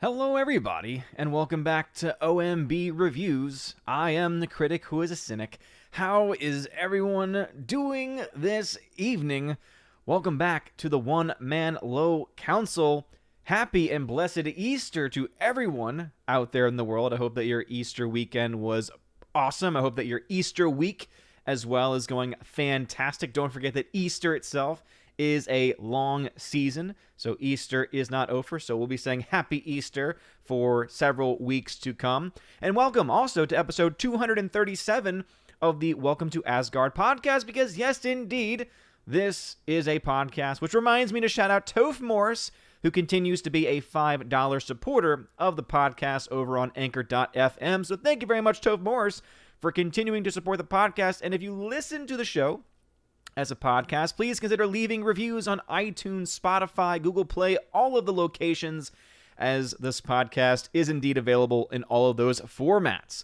Hello everybody, and welcome back to OMB Reviews. I am the critic who is a cynic. How is everyone doing this evening? Welcome back to the One Man Low Council. Happy and blessed Easter to everyone out there in the world. I hope that your Easter weekend was awesome. I hope that your Easter week as well is going fantastic. Don't forget that Easter itself is a long season, so Easter is not over, so we'll be saying Happy Easter for several weeks to come. And welcome also to episode 237 of the Welcome to Asgard podcast, because yes, indeed, this is a podcast, which reminds me to shout out Toph Morris, who continues to be a $5 supporter of the podcast over on Anchor.fm. So thank you very much, Toph Morris, for continuing to support the podcast. And if you listen to the show as a podcast, please consider leaving reviews on iTunes, Spotify, Google Play, all of the locations, as this podcast is indeed available in all of those formats.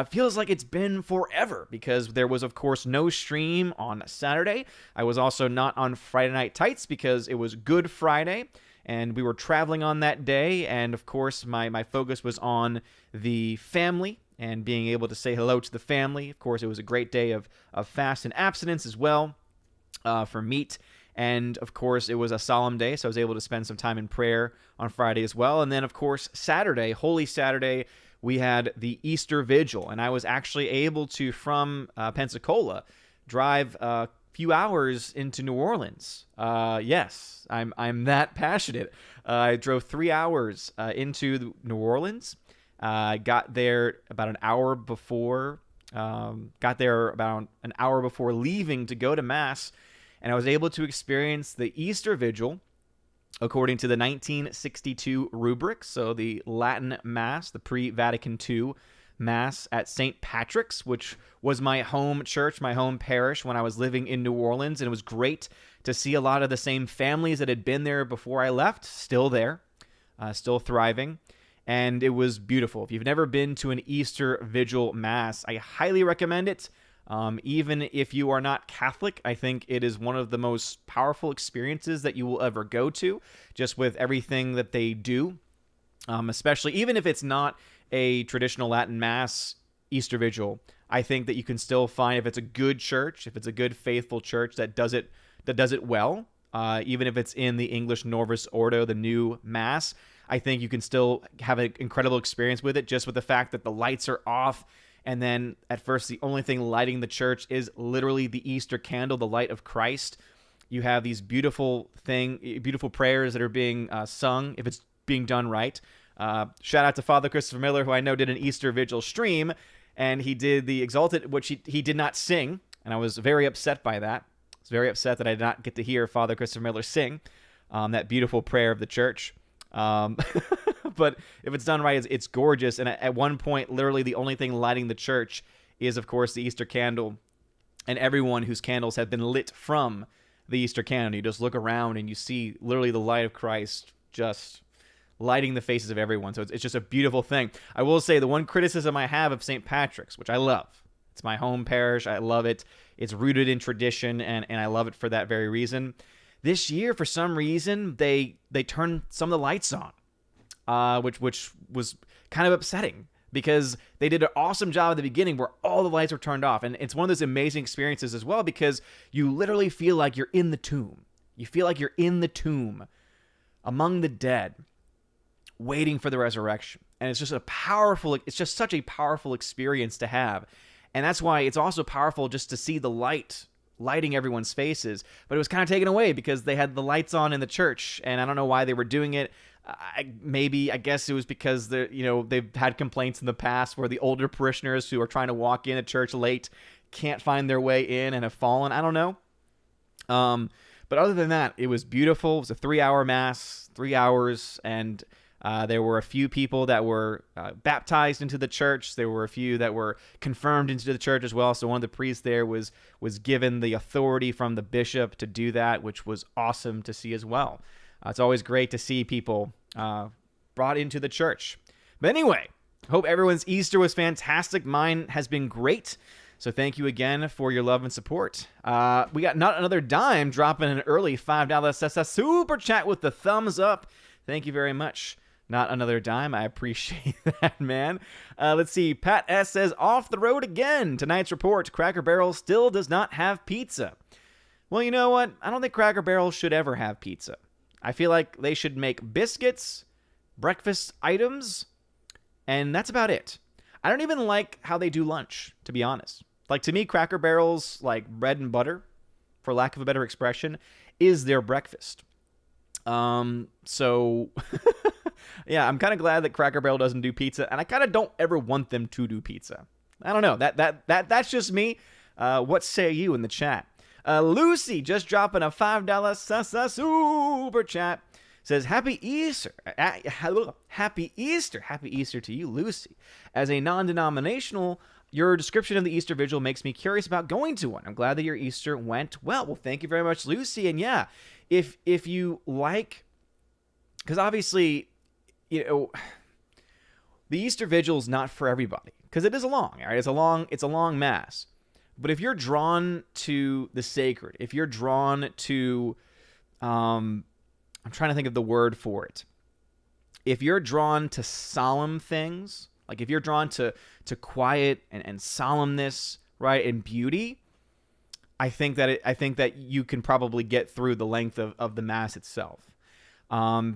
Feels like it's been forever because there was, of course, no stream on Saturday. I was also not on Friday Night Tights because it was Good Friday, and we were traveling on that day, and of course, my focus was on the family and being able to say hello to the family. Of course, it was a great day of fast and abstinence as well for meat. And, of course, it was a solemn day, so I was able to spend some time in prayer on Friday as well. And then, of course, Saturday, Holy Saturday, we had the Easter Vigil. And I was actually able to, from Pensacola, drive a few hours into New Orleans. Yes, I'm that passionate. I drove 3 hours into New Orleans. I got there about an hour before leaving to go to Mass, and I was able to experience the Easter Vigil according to the 1962 rubric, so the Latin Mass, the pre-Vatican II Mass at St. Patrick's, which was my home church, my home parish when I was living in New Orleans, and it was great to see a lot of the same families that had been there before I left, still there, still thriving. And it was beautiful. If you've never been to an Easter Vigil Mass, I highly recommend it. Even if you are not Catholic, I think it is one of the most powerful experiences that you will ever go to, just with everything that they do, especially even if it's not a traditional Latin Mass Easter Vigil. I think that you can still find, if it's a good church, if it's a good faithful church that does it well, even if it's in the English Novus Ordo, the new Mass, I think you can still have an incredible experience with it, just with the fact that the lights are off. And then at first, the only thing lighting the church is literally the Easter candle, the light of Christ. You have these beautiful prayers that are being sung, if it's being done right. Shout out to Father Christopher Miller, who I know did an Easter Vigil stream, and he did the Exalted, which he did not sing, and I was very upset by that. I was very upset that I did not get to hear Father Christopher Miller sing that beautiful prayer of the church. But if it's done right, it's gorgeous. And at one point, literally the only thing lighting the church is, of course, the Easter candle, and everyone whose candles have been lit from the Easter candle. You just look around and you see literally the light of Christ just lighting the faces of everyone. So it's just a beautiful thing. I will say the one criticism I have of St. Patrick's, which I love, it's my home parish. I love it. It's rooted in tradition, and I love it for that very reason. This year, for some reason, they turned some of the lights on, which was kind of upsetting, because they did an awesome job at the beginning where all the lights were turned off. And it's one of those amazing experiences as well, because you literally feel like you're in the tomb. You feel like you're in the tomb among the dead, waiting for the resurrection. And it's just such a powerful experience to have. And that's why it's also powerful just to see the lighting everyone's faces. But it was kind of taken away because they had the lights on in the church, and I don't know why they were doing it. I guess it was because they've had complaints in the past where the older parishioners who are trying to walk in a church late can't find their way in and have fallen. I don't know. But other than that, it was beautiful. It was a 3-hour Mass, 3 hours, and there were a few people that were baptized into the church. There were a few that were confirmed into the church as well. So one of the priests there was given the authority from the bishop to do that, which was awesome to see as well. It's always great to see people brought into the church. But anyway, hope everyone's Easter was fantastic. Mine has been great. So thank you again for your love and support. We got Not Another Dime dropping an early $5 super chat with the thumbs up. Thank you very much. Not another dime. I appreciate that, man. Let's see. Pat S. says, off the road again. Tonight's report, Cracker Barrel still does not have pizza. Well, you know what? I don't think Cracker Barrel should ever have pizza. I feel like they should make biscuits, breakfast items, and that's about it. I don't even like how they do lunch, to be honest. Like, to me, Cracker Barrel's like bread and butter, for lack of a better expression, is their breakfast. So yeah, I'm kind of glad that Cracker Barrel doesn't do pizza, and I kind of don't ever want them to do pizza. I don't know. That's just me. What say you in the chat? Lucy just dropping a $5 super chat. Says, Happy Easter. Happy Easter. Happy Easter to you, Lucy. As a non-denominational, your description of the Easter Vigil makes me curious about going to one. I'm glad that your Easter went well. Well, thank you very much, Lucy. And yeah, if you like, because obviously, you know, the Easter Vigil is not for everybody, because it is long, right? It's a long mass. But if you're drawn to the sacred, if you're drawn to, I'm trying to think of the word for it. If you're drawn to solemn things, like if you're drawn to quiet and solemnness, right, and beauty, I think that you can probably get through the length of the mass itself,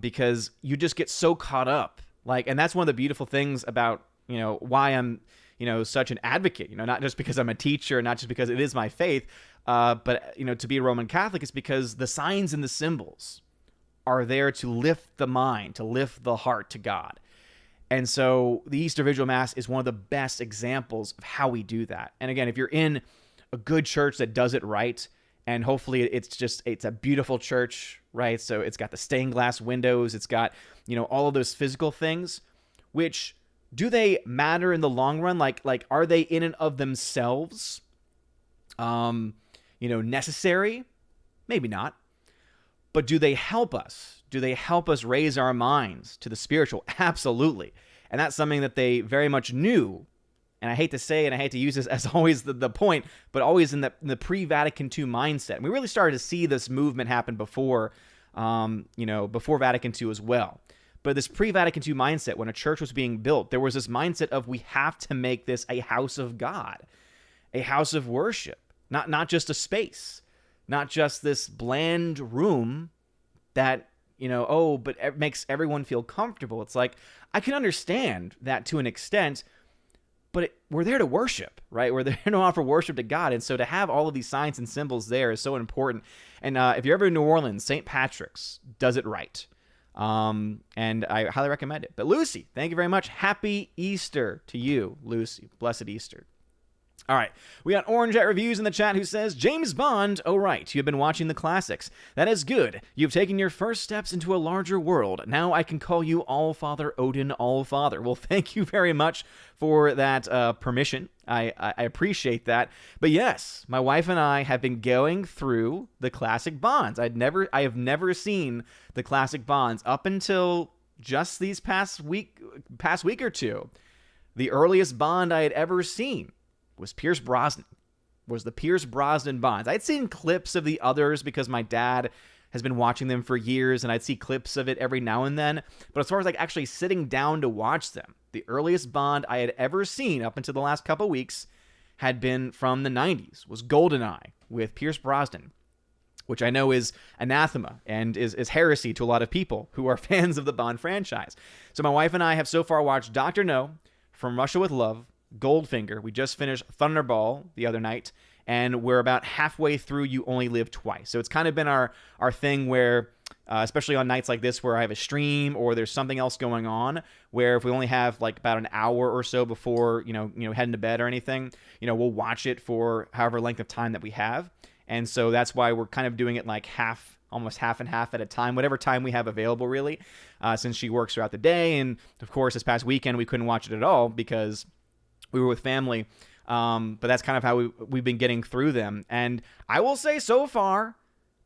because you just get so caught up. Like, and that's one of the beautiful things about, you know, why I'm, you know, such an advocate, you know, not just because I'm a teacher, not just because it is my faith, but, you know, to be a Roman Catholic is because the signs and the symbols are there to lift the mind, to lift the heart to God. And so the Easter Vigil Mass is one of the best examples of how we do that. And again, if you're in a good church that does it right, and hopefully it's a beautiful church, right? So it's got the stained glass windows, it's got, you know, all of those physical things, which, do they matter in the long run? Like are they in and of themselves, you know, necessary? Maybe not. But do they help us? Do they help us raise our minds to the spiritual? Absolutely. And that's something that they very much knew. And I hate to say, and I hate to use this as always the point, but always in the pre-Vatican II mindset. And we really started to see this movement happen before, you know, before Vatican II as well. But this pre-Vatican II mindset, when a church was being built, there was this mindset of, we have to make this a house of God, a house of worship, not just a space, not just this bland room that, you know, oh, but it makes everyone feel comfortable. It's like, I can understand that to an extent, but we're there to worship, right? We're there to offer worship to God. And so to have all of these signs and symbols there is so important. And if you're ever in New Orleans, St. Patrick's does it right. And I highly recommend it. But Lucy, thank you very much. Happy Easter to you, Lucy. Blessed Easter. All right, we got Orange at Reviews in the chat who says, James Bond, oh right, you've been watching the classics. That is good. You've taken your first steps into a larger world. Now I can call you All-Father Odin All-Father. Well, thank you very much for that permission. I appreciate that. But yes, my wife and I have been going through the classic Bonds. I have never seen the classic Bonds up until just these past week or two. The earliest Bond I had ever seen was Pierce Brosnan, was the Pierce Brosnan Bonds. I'd seen clips of the others because my dad has been watching them for years, and I'd see clips of it every now and then. But as far as like actually sitting down to watch them, the earliest Bond I had ever seen up until the last couple weeks had been from the 90s, was GoldenEye with Pierce Brosnan, which I know is anathema and is heresy to a lot of people who are fans of the Bond franchise. So my wife and I have so far watched Dr. No, From Russia with Love, Goldfinger. We just finished Thunderball the other night, and we're about halfway through You Only Live Twice. So it's kind of been our thing where, especially on nights like this where I have a stream or there's something else going on, where if we only have like about an hour or so before, you know, heading to bed or anything, you know, we'll watch it for however length of time that we have. And so that's why we're kind of doing it like almost half and half at a time, whatever time we have available, really, since she works throughout the day. And of course, this past weekend, we couldn't watch it at all because we were with family, but that's kind of how we've been getting through them. And I will say so far,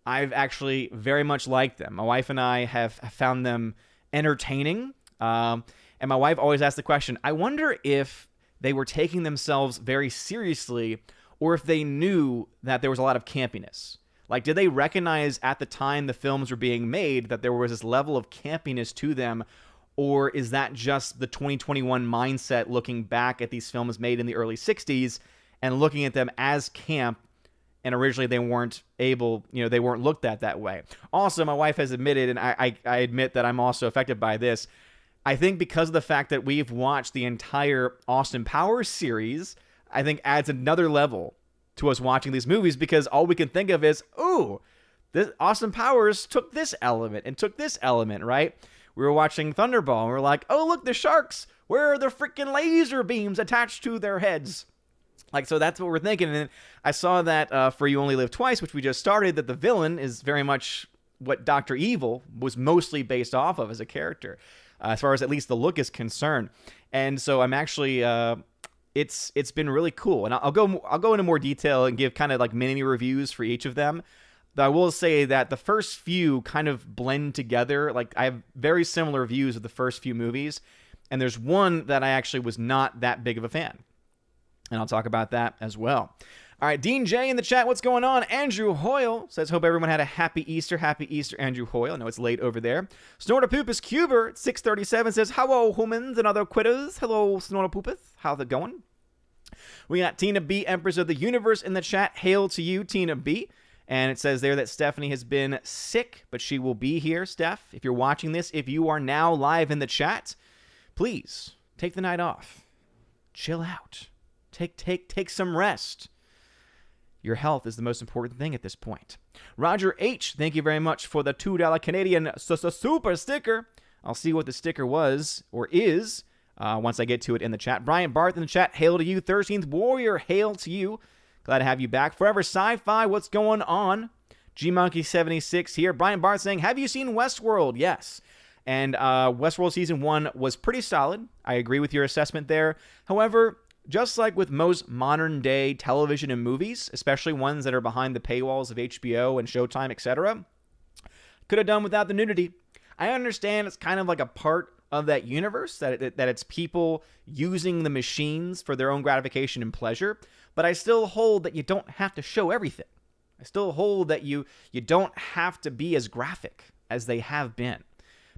I've actually very much liked them. My wife and I have found them entertaining. And my wife always asks the question, I wonder if they were taking themselves very seriously or if they knew that there was a lot of campiness. Like, did they recognize at the time the films were being made that there was this level of campiness to them? Or is that just the 2021 mindset looking back at these films made in the early 60s and looking at them as camp, and originally they weren't able, they weren't looked at that way? Also, my wife has admitted, and I admit that I'm also affected by this, I think because of the fact that we've watched the entire Austin Powers series, I think adds another level to us watching these movies, because all we can think of is, ooh, this Austin Powers took this element and took this element, right? We were watching Thunderball, and we were like, oh, look, the sharks. Where are the freaking laser beams attached to their heads? Like, so that's what we're thinking. And I saw that for You Only Live Twice, which we just started, that the villain is very much what Dr. Evil was mostly based off of as a character, as far as at least the look is concerned. And so I'm actually, it's been really cool. And I'll go into more detail and give kind of like mini reviews for each of them. But I will say that the first few kind of blend together. Like, I have very similar views of the first few movies, and there's one that I actually was not that big of a fan. And I'll talk about that as well. All right, Dean J in the chat, what's going on? Andrew Hoyle says, hope everyone had a happy Easter. Happy Easter, Andrew Hoyle. I know it's late over there. Snortopoopus Cuber at 637 says, hello, humans and other quitters. Hello, Snortopoopus. How's it going? We got Tina B, Empress of the Universe, in the chat. Hail to you, Tina B. And it says there that Stephanie has been sick, but she will be here, Steph. If you're watching this, if you are now live in the chat, please take the night off. Chill out. Take some rest. Your health is the most important thing at this point. Roger H, thank you very much for the $2 Canadian super sticker. I'll see what the sticker was or is once I get to it in the chat. Brian Barth in the chat, hail to you. 13th Warrior, hail to you. Glad to have you back. Forever Sci-Fi, what's going on? Gmonkey76 here. Brian Barth saying, have you seen Westworld? Yes. And Westworld Season 1 was pretty solid. I agree with your assessment there. However, just like with most modern-day television and movies, especially ones that are behind the paywalls of HBO and Showtime, etc., could have done without the nudity. I understand it's kind of like a part of that universe, that it's people using the machines for their own gratification and pleasure, but I still hold that you don't have to show everything. I still hold that you don't have to be as graphic as they have been.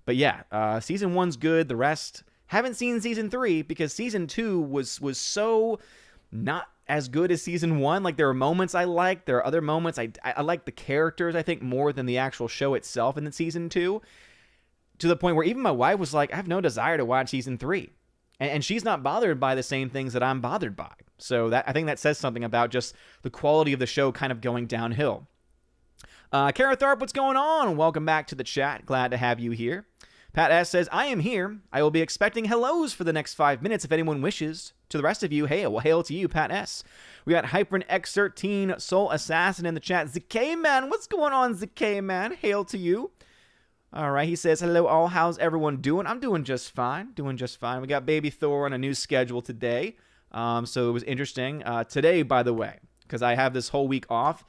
But yeah, Season 1's good. The rest, haven't seen Season 3 because Season 2 was so not as good as Season 1. Like, there are moments I liked. There are other moments I like the characters, I think, more than the actual show itself in the Season 2. To the point where even my wife was like, I have no desire to watch Season 3. And she's not bothered by the same things that I'm bothered by. So I think that says something about just the quality of the show kind of going downhill. Kara Tharp, what's going on? Welcome back to the chat. Glad to have you here. Pat S says, I am here. I will be expecting hellos for the next 5 minutes if anyone wishes. To the rest of you, hail. Well, hail to you, Pat S. We got Hypern X13 Soul Assassin in the chat. ZK Man, what's going on, ZK Man? Hail to you. All right, he says, hello all, how's everyone doing? I'm doing just fine, We got Baby Thor on a new schedule today, so it was interesting. Today, by the way, because I have this whole week off,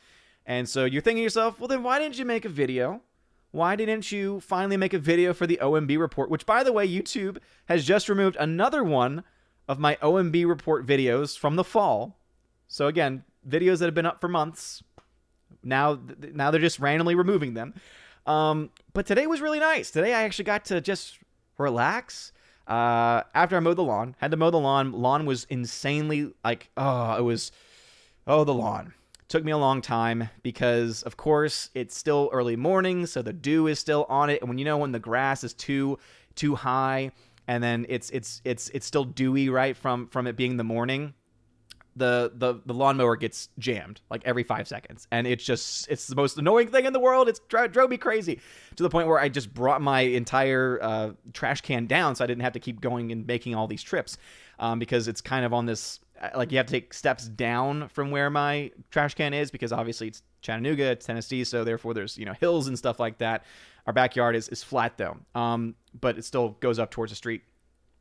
and so you're thinking to yourself, well, then why didn't you make a video? Why didn't you finally make a video for the OMB report? Which, by the way, YouTube has just removed another one of my OMB report videos from the fall. So again, videos that have been up for months, now they're just randomly removing them. But today was really nice. Today I actually got to just relax. After I mowed the lawn, had to mow the lawn. Lawn was insanely the lawn. Took me a long time because, of course, it's still early morning, so the dew is still on it. And when the grass is too high, and then it's still dewy, right, from it being the morning, the lawnmower gets jammed like every 5 seconds, and it's the most annoying thing in the world. It drove me crazy to the point where I just brought my entire trash can down so I didn't have to keep going and making all these trips, because it's kind of on this, like, you have to take steps down from where my trash can is, because obviously it's Chattanooga, it's Tennessee, so therefore there's hills and stuff like that. Our backyard is flat though, but it still goes up towards the street.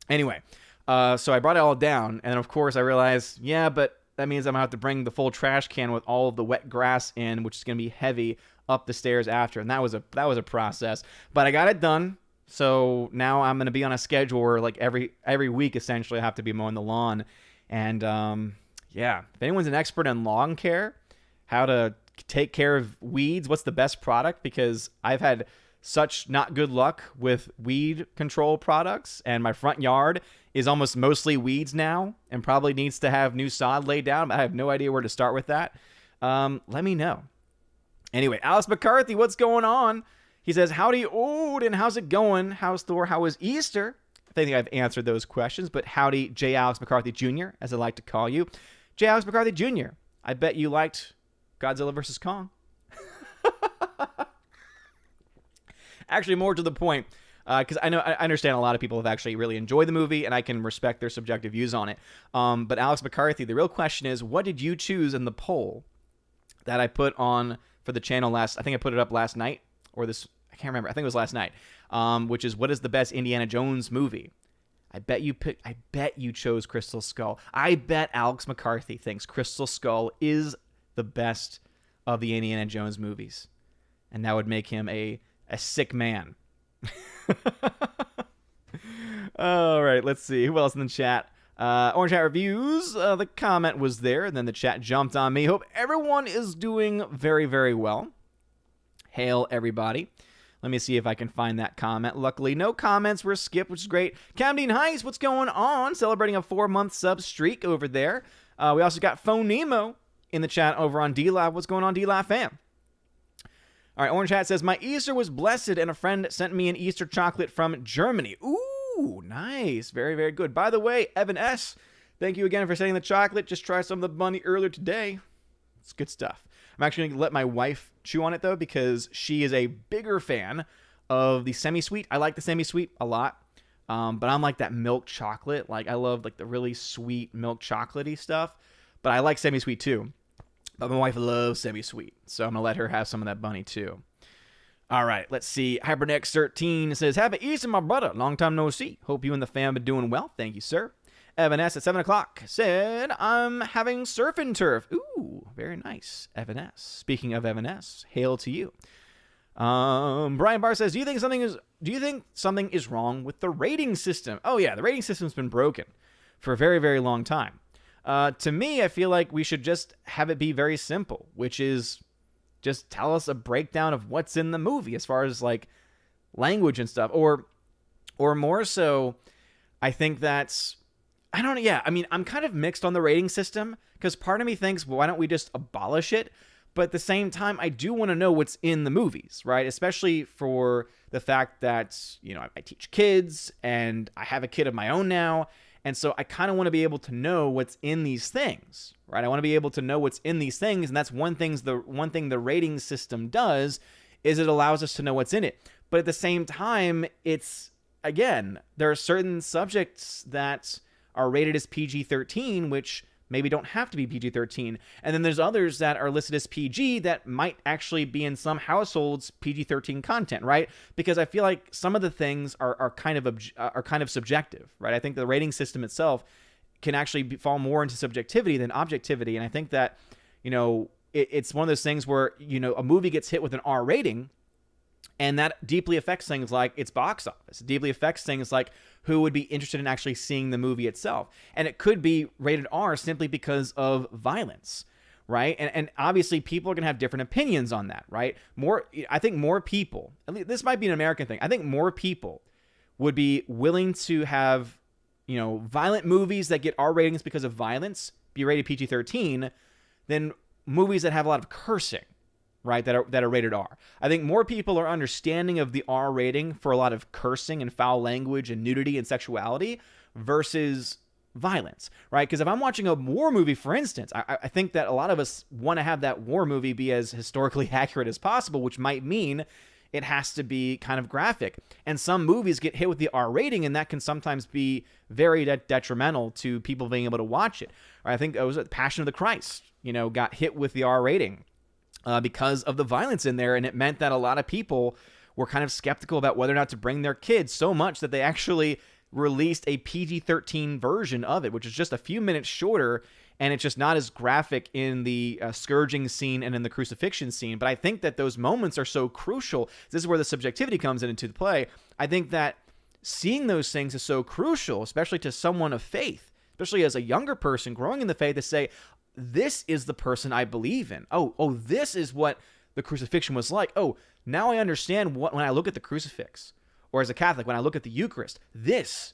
Anyway, so I brought it all down, and of course I realized, yeah, but that means I'm going to have to bring the full trash can with all of the wet grass in, which is going to be heavy, up the stairs after, and that was a process. But I got it done, so now I'm going to be on a schedule where, like, every week essentially I have to be mowing the lawn. And yeah, if anyone's an expert in lawn care, how to take care of weeds, what's the best product, because I've had such not good luck with weed control products, and my front yard is almost mostly weeds now and probably needs to have new sod laid down. I have no idea where to start with that. Let me know. Anyway, Alex McCarthy, what's going on? He says, howdy, Odin, how's it going? How's Thor? How was Easter? I think I've answered those questions, but howdy, J. Alex McCarthy Jr., as I like to call you. J. Alex McCarthy Jr., I bet you liked Godzilla vs. Kong. Actually, more to the point, because I understand a lot of people have actually really enjoyed the movie, and I can respect their subjective views on it. But Alex McCarthy, the real question is, what did you choose in the poll that I put on for the channel I think I put it up last night, or this, I can't remember. I think it was last night, which is, what is the best Indiana Jones movie? I bet you chose Crystal Skull. I bet Alex McCarthy thinks Crystal Skull is the best of the Indiana Jones movies. And that would make him a sick man. All right, let's see. Who else in the chat? Orange Hat Reviews. The comment was there, and then the chat jumped on me. Hope everyone is doing very, very well. Hail, everybody. Let me see if I can find that comment. Luckily, no comments were skipped, which is great. Camden Heights, what's going on? Celebrating a 4-month sub streak over there. We also got Phonemo in the chat over on D-Live. What's going on, D-Live fam? All right, Orange Hat says, my Easter was blessed, and a friend sent me an Easter chocolate from Germany. Ooh, nice. Very, very good. By the way, Evan S., thank you again for sending the chocolate. Just tried some of the bunny earlier today. It's good stuff. I'm actually going to let my wife chew on it, though, because she is a bigger fan of the semi-sweet. I like the semi-sweet a lot, but I'm like that milk chocolate. Like, I love like the really sweet milk chocolatey stuff, but I like semi-sweet too. But my wife loves semi-sweet, so I'm going to let her have some of that bunny too. All right, let's see. HyperNex13 says, Happy Easter, my brother. Long time no see. Hope you and the fam are doing well. Thank you, sir. Evan S. at 7 o'clock said, I'm having surf and turf. Ooh, very nice. Evan S. Speaking of Evan S., hail to you. Brian Barr says, do you think something is wrong with the rating system? Oh, yeah, the rating system's been broken for a very, very long time. To me, I feel like we should just have it be very simple, which is just tell us a breakdown of what's in the movie as far as like language and stuff, or more so, I think that's, I don't know. Yeah, I mean, I'm kind of mixed on the rating system because part of me thinks, well, why don't we just abolish it? But at the same time, I do want to know what's in the movies, right? Especially for the fact that, you know, I teach kids and I have a kid of my own now. And so I kind of want to be able to know what's in these things, right? I want to be able to know what's in these things. And that's one thing the rating system does is it allows us to know what's in it. But at the same time, it's, again, there are certain subjects that are rated as PG-13, which maybe don't have to be PG-13. And then there's others that are listed as PG that might actually be in some households PG-13 content, right? Because I feel like some of the things are kind of subjective, right? I think the rating system itself can actually fall more into subjectivity than objectivity. And I think that, you know, it's one of those things where, you know, a movie gets hit with an R rating, and that deeply affects things like its box office. It deeply affects things like who would be interested in actually seeing the movie itself. And it could be rated R simply because of violence, right? And obviously people are going to have different opinions on that, right? I think more people, at least this might be an American thing, I think more people would be willing to have, you know, violent movies that get R ratings because of violence be rated PG-13 than movies that have a lot of cursing, right, that are rated R. I think more people are understanding of the R rating for a lot of cursing and foul language and nudity and sexuality versus violence, right? Because if I'm watching a war movie, for instance, I think that a lot of us want to have that war movie be as historically accurate as possible, which might mean it has to be kind of graphic. And some movies get hit with the R rating, and that can sometimes be very detrimental to people being able to watch it. Or I think it was Passion of the Christ, you know, got hit with the R rating because of the violence in there, and it meant that a lot of people were kind of skeptical about whether or not to bring their kids, so much that they actually released a PG-13 version of it, which is just a few minutes shorter, and it's just not as graphic in the scourging scene and in the crucifixion scene. But I think that those moments are so crucial. This is where the subjectivity comes into play. I think that seeing those things is so crucial, especially to someone of faith, especially as a younger person growing in the faith, to say, this is the person I believe in. Oh, this is what the crucifixion was like. Oh, now I understand what when I look at the crucifix, or as a Catholic, when I look at the Eucharist, this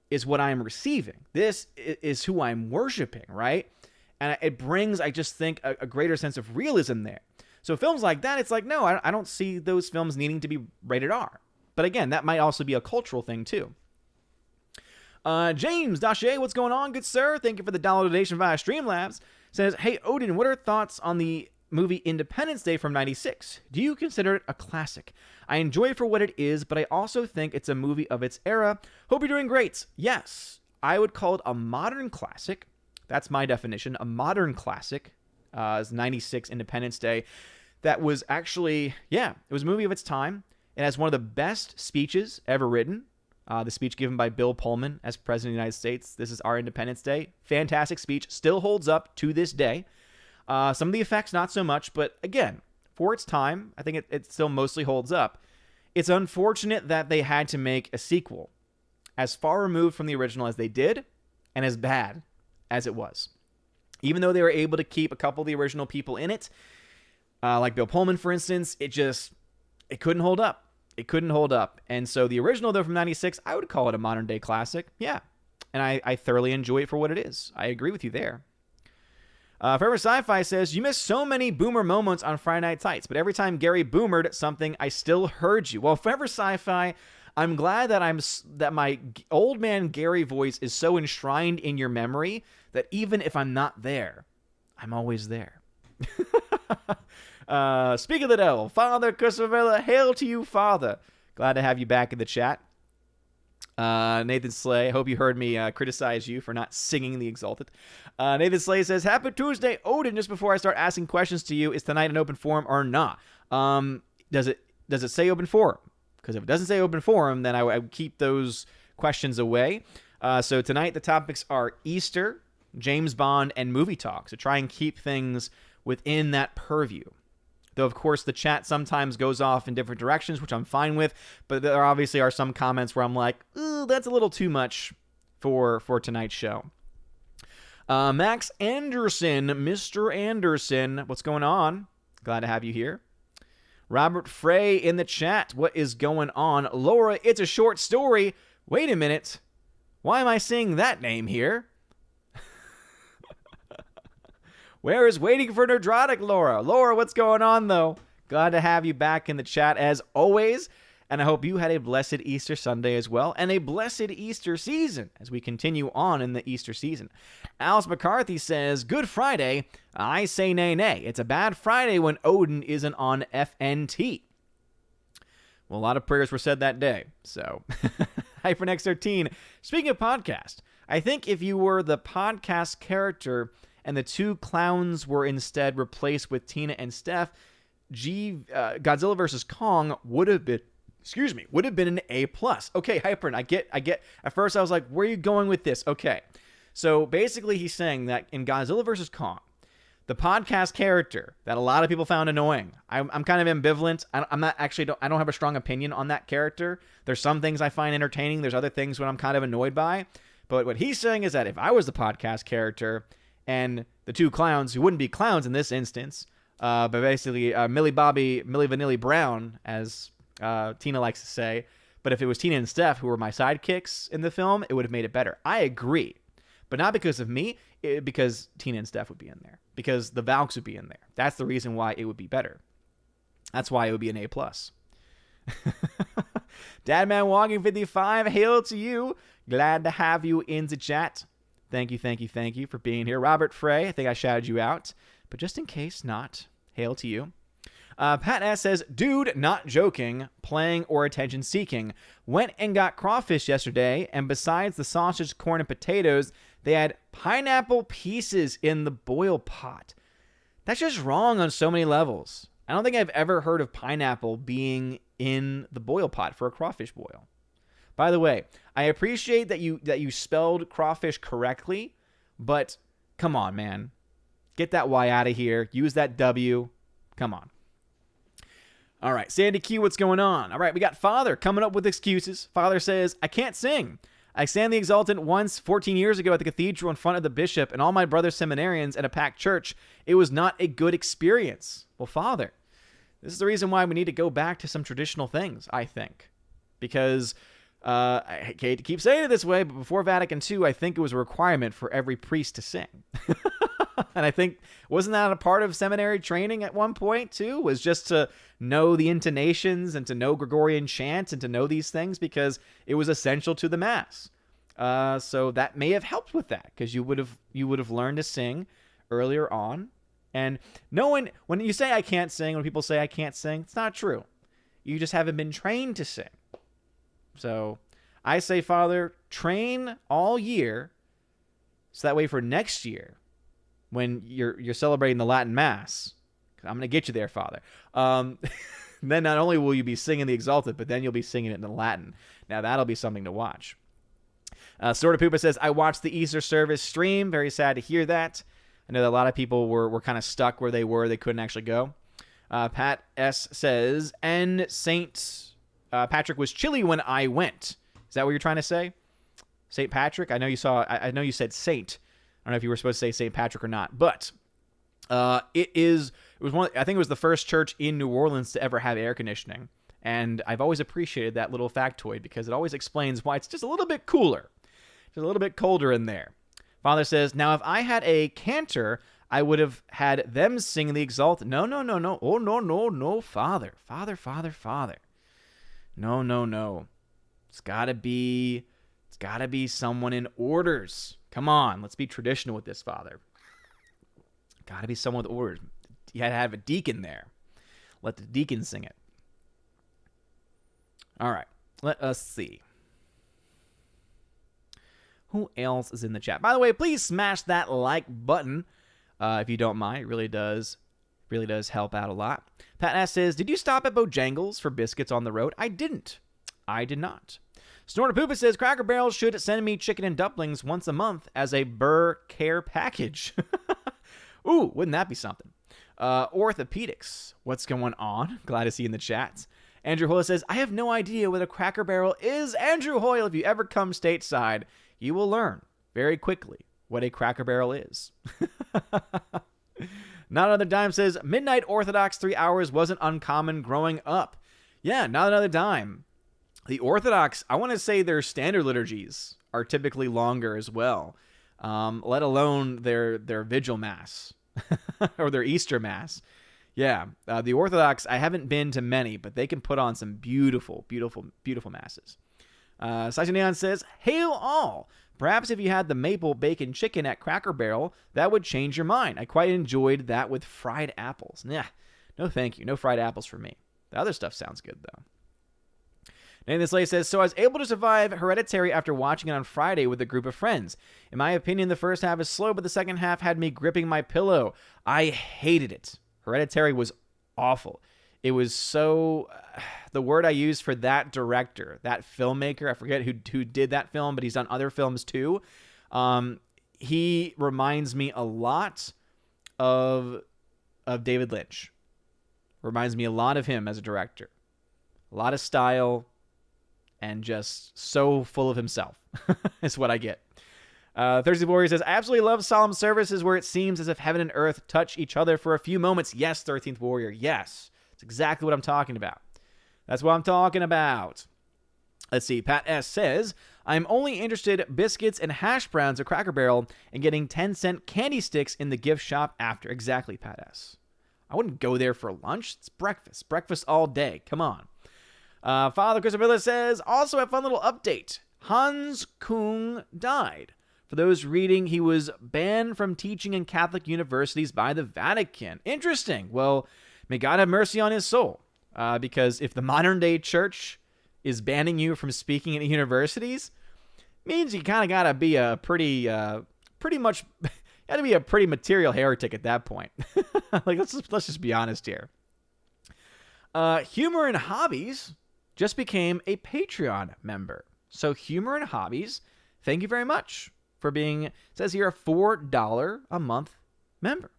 is what I'm receiving. This is who I'm worshiping, right? And it brings, I just think, a greater sense of realism there. So films like that, it's like, no, I don't see those films needing to be rated R. But again, that might also be a cultural thing too. James Daché, what's going on, good sir? Thank you for the dollar donation via Streamlabs. Says, hey, Odin, what are thoughts on the movie Independence Day from 96? Do you consider it a classic? I enjoy it for what it is, but I also think it's a movie of its era. Hope you're doing great. Yes, I would call it a modern classic. That's my definition. A modern classic is 96 Independence Day. That was actually, it was a movie of its time. It has one of the best speeches ever written. The speech given by Bill Pullman as President of the United States. This is our Independence Day. Fantastic speech. Still holds up to this day. Some of the effects, not so much. But again, for its time, I think it still mostly holds up. It's unfortunate that they had to make a sequel as far removed from the original as they did and as bad as it was. Even though they were able to keep a couple of the original people in it, like Bill Pullman, for instance, it couldn't hold up. It couldn't hold up. And so the original, though, from 96, I would call it a modern day classic. Yeah. And I thoroughly enjoy it for what it is. I agree with you there. Forever Sci-Fi says, you missed so many boomer moments on Friday Night Tights, but every time Gary boomered something, I still heard you. Well, Forever Sci-Fi, I'm glad that my old man Gary voice is so enshrined in your memory that even if I'm not there, I'm always there. Speak of the devil, Father Christopher, hail to you, Father. Glad to have you back in the chat. Nathan Slay, hope you heard me criticize you for not singing the Exalted. Nathan Slay says, happy Tuesday, Odin. Just before I start asking questions to you, is tonight an open forum or not? Does it say open forum? Because if it doesn't say open forum, then I would keep those questions away. So tonight the topics are Easter, James Bond, and movie talk. So try and keep things within that purview. Though, of course, the chat sometimes goes off in different directions, which I'm fine with. But there obviously are some comments where I'm like, ooh, that's a little too much for tonight's show. Max Anderson, Mr. Anderson, what's going on? Glad to have you here. Robert Frey in the chat, what is going on? Laura, it's a short story. Wait a minute. Why am I seeing that name here? Where is Waiting for Nerdrotic, Laura? Laura, what's going on, though? Glad to have you back in the chat, as always. And I hope you had a blessed Easter Sunday as well, and a blessed Easter season as we continue on in the Easter season. Alice McCarthy says, Good Friday. I say nay, nay. It's a bad Friday when Odin isn't on FNT. Well, a lot of prayers were said that day. So, HyperNext13. Speaking of podcast, I think if you were the podcast character and the two clowns were instead replaced with Tina and Steph, Godzilla vs. Kong would have been an A+. Okay, Hypern, I get. At first I was like, where are you going with this? Okay. So basically he's saying that in Godzilla vs. Kong, the podcast character that a lot of people found annoying, I'm kind of ambivalent. I don't have a strong opinion on that character. There's some things I find entertaining. There's other things what I'm kind of annoyed by. But what he's saying is that if I was the podcast character and the two clowns, who wouldn't be clowns in this instance, but basically Millie Vanilli Brown, as Tina likes to say, but if it was Tina and Steph who were my sidekicks in the film, it would have made it better. I agree. But not because of me, because Tina and Steph would be in there. Because the Valks would be in there. That's the reason why it would be better. That's why it would be an A+. Dadman Walking 55, hail to you. Glad to have you in the chat. Thank you for being here. Robert Frey, I think I shouted you out. But just in case not, hail to you. Pat S. says, dude, not joking, playing or attention seeking. Went and got crawfish yesterday, and besides the sausage, corn, and potatoes, they had pineapple pieces in the boil pot. That's just wrong on so many levels. I don't think I've ever heard of pineapple being in the boil pot for a crawfish boil. By the way, I appreciate that you spelled crawfish correctly, but come on, man. Get that Y out of here. Use that W. Come on. All right, Sandy Q, what's going on? All right, we got Father coming up with excuses. Father says, I can't sing. I sang the Exultant once 14 years ago at the cathedral in front of the bishop and all my brother seminarians at a packed church. It was not a good experience. Well, Father, This is the reason why we need to go back to some traditional things, I think. Because, I hate to keep saying it this way, but before Vatican II, I think it was a requirement for every priest to sing. And I think, wasn't that a part of seminary training at one point, too? Was just to know the intonations and to know Gregorian chants and to know these things because it was essential to the Mass. So that may have helped with that because you would have learned to sing earlier on. And no one, when you say I can't sing, when people say I can't sing, it's not true. You just haven't been trained to sing. So I say, Father, train all year so that way for next year, when you're celebrating the Latin Mass, I'm going to get you there, Father. Then not only will you be singing the Exultet, but then you'll be singing it in Latin. Now that'll be something to watch. Sort of Poopa says, I watched the Easter service stream. Very sad to hear that. I know that a lot of people were kind of stuck where they were. They couldn't actually go. Pat S. says, and Saint Patrick was chilly when I went. Is that what you're trying to say? Saint Patrick? I know you said Saint. I don't know if you were supposed to say Saint Patrick or not. But I think it was the first church in New Orleans to ever have air conditioning. And I've always appreciated that little factoid because it always explains why it's just a little bit cooler. Just a little bit colder in there. Father says, now if I had a cantor, I would have had them sing the Exultet. No. Oh, no, Father. Father. No. It's gotta be someone in orders. Come on, let's be traditional with this, Father. Gotta be someone with orders. You had to have a deacon there. Let the deacon sing it. All right, let us see. Who else is in the chat? By the way, please smash that like button if you don't mind. It really does help out a lot. Pat S says, did you stop at Bojangles for biscuits on the road? I didn't. I did not. Snorter Poopa says, Cracker Barrel should send me chicken and dumplings once a month as a Burr care package. Ooh, wouldn't that be something? Orthopedics, what's going on? Glad to see you in the chats. Andrew Hoyle says, I have no idea what a Cracker Barrel is. Andrew Hoyle, if you ever come stateside, you will learn very quickly what a Cracker Barrel is. Not Another Dime says, Midnight Orthodox 3 hours wasn't uncommon growing up. Yeah, Not Another Dime. The Orthodox, I want to say their standard liturgies are typically longer as well, let alone their vigil Mass or their Easter Mass. Yeah, the Orthodox, I haven't been to many, but they can put on some beautiful Masses. Sasha Neon says, hail all! Perhaps if you had the maple bacon chicken at Cracker Barrel, that would change your mind. I quite enjoyed that with fried apples. Nah, no thank you. No fried apples for me. The other stuff sounds good, though. And this lady says, so I was able to survive Hereditary after watching it on Friday with a group of friends. In my opinion, the first half is slow, but the second half had me gripping my pillow. I hated it. Hereditary was awful. It was so... the word I use for that director, that filmmaker, I forget who did that film, but he's done other films too. He reminds me a lot of David Lynch. Reminds me a lot of him as a director. A lot of style and just so full of himself is what I get. Thursday Warrior says, I absolutely love solemn services where it seems as if heaven and earth touch each other for a few moments. Yes, 13th Warrior, yes. That's exactly what I'm talking about. That's what I'm talking about. Let's see. Pat S. says, I'm only interested biscuits and hash browns at Cracker Barrel and getting 10-cent candy sticks in the gift shop after. Exactly, Pat S. I wouldn't go there for lunch. It's breakfast. Breakfast all day. Come on. Father Christopher says, also a fun little update. Hans Kung died. For those reading, he was banned from teaching in Catholic universities by the Vatican. Interesting. Well, may God have mercy on his soul. Because if the modern day church is banning you from speaking in universities, means you kind of got to be a pretty material heretic at that point. Like, let's just be honest here. Humor and Hobbies just became a Patreon member. So Humor and Hobbies, thank you very much for being, it says here, a $4 a month member.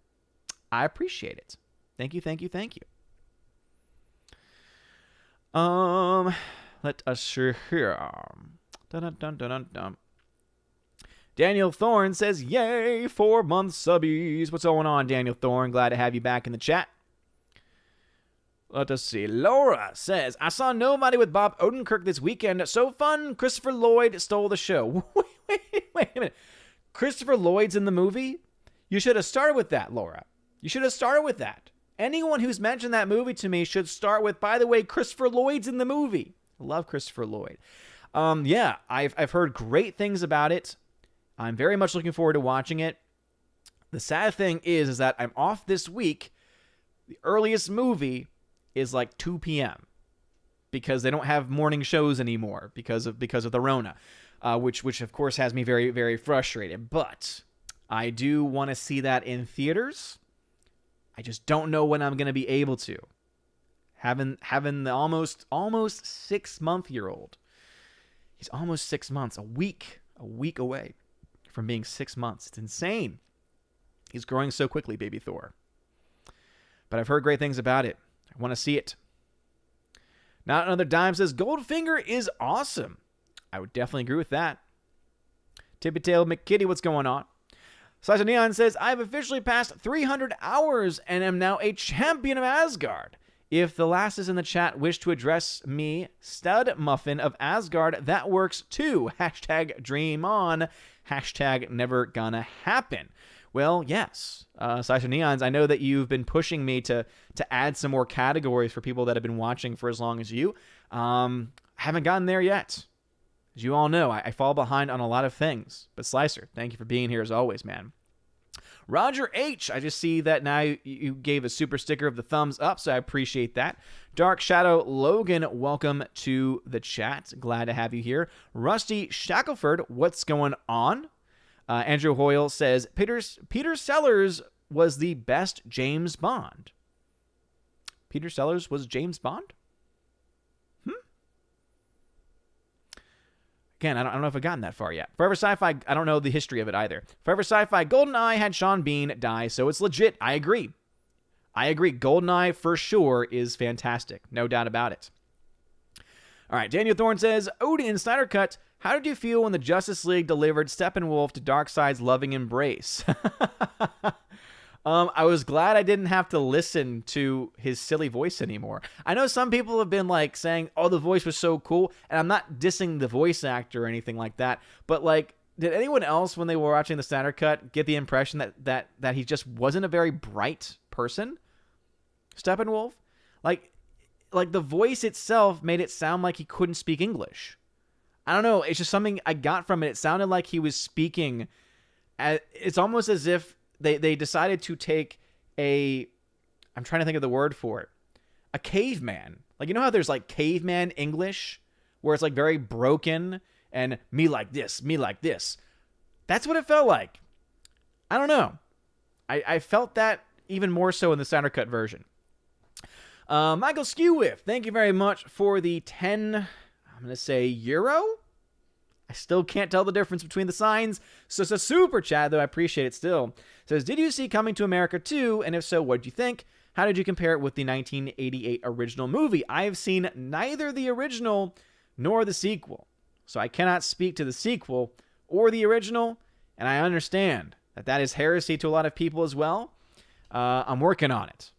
I appreciate it. Thank you. Let us see here. Dun. Daniel Thorne says, yay, 4-month subbies. What's going on, Daniel Thorne? Glad to have you back in the chat. Let us see. Laura says, I saw Nobody with Bob Odenkirk this weekend. So fun. Christopher Lloyd stole the show. Wait a minute. Christopher Lloyd's in the movie? You should have started with that, Laura. You should have started with that. Anyone who's mentioned that movie to me should start with, by the way, Christopher Lloyd's in the movie. I love Christopher Lloyd. Yeah, I've heard great things about it. I'm very much looking forward to watching it. The sad thing is that I'm off this week. The earliest movie is like 2 p.m. because they don't have morning shows anymore because of the Rona, which of course has me very, very frustrated. But I do want to see that in theaters. I just don't know when I'm going to be able to. Having the almost 6-month-year-old. He's almost 6 months, a week away from being 6 months. It's insane. He's growing so quickly, baby Thor. But I've heard great things about it. I want to see it. Not Another Dime says, Goldfinger is awesome. I would definitely agree with that. Tippy Tail McKitty, what's going on? Slicer Neon says, I've officially passed 300 hours and am now a champion of Asgard. If the lasses in the chat wish to address me, Stud Muffin of Asgard, that works too. Hashtag dream on. Hashtag never gonna happen. Well, yes. Slicer Neons, I know that you've been pushing me to add some more categories for people that have been watching for as long as you. Haven't gotten there yet. As you all know, I fall behind on a lot of things. But Slicer, thank you for being here as always, man. Roger H, I just see that now you gave a super sticker of the thumbs up, so I appreciate that. Dark Shadow Logan, welcome to the chat. Glad to have you here. Rusty Shackelford, what's going on? Andrew Hoyle says, Peter Sellers was the best James Bond. Peter Sellers was James Bond? Again, I don't know if I've gotten that far yet. Forever Sci-Fi, I don't know the history of it either. Forever Sci-Fi, GoldenEye had Sean Bean die, so it's legit. I agree. GoldenEye, for sure, is fantastic. No doubt about it. All right, Daniel Thorne says, Odin in Snyder Cut, how did you feel when the Justice League delivered Steppenwolf to Darkseid's loving embrace? I was glad I didn't have to listen to his silly voice anymore. I know some people have been like saying, oh, the voice was so cool, and I'm not dissing the voice actor or anything like that, but like, did anyone else when they were watching the Snyder Cut get the impression that he just wasn't a very bright person? Steppenwolf? Like the voice itself made it sound like he couldn't speak English. I don't know, it's just something I got from it. It sounded like he was speaking, it's almost as if they decided to take I'm trying to think of the word for it, a caveman. Like, you know how there's like caveman English where it's like very broken and me like this. That's what it felt like. I don't know. I felt that even more so in the Snyder Cut version. Michael Skewiff, thank you very much for the 10, I'm going to say euro? I still can't tell the difference between the signs. So it's a super chat, though I appreciate it still. Says, did you see Coming to America 2? And if so, what did you think? How did you compare it with the 1988 original movie? I have seen neither the original nor the sequel. So I cannot speak to the sequel or the original. And I understand that is heresy to a lot of people as well. I'm working on it.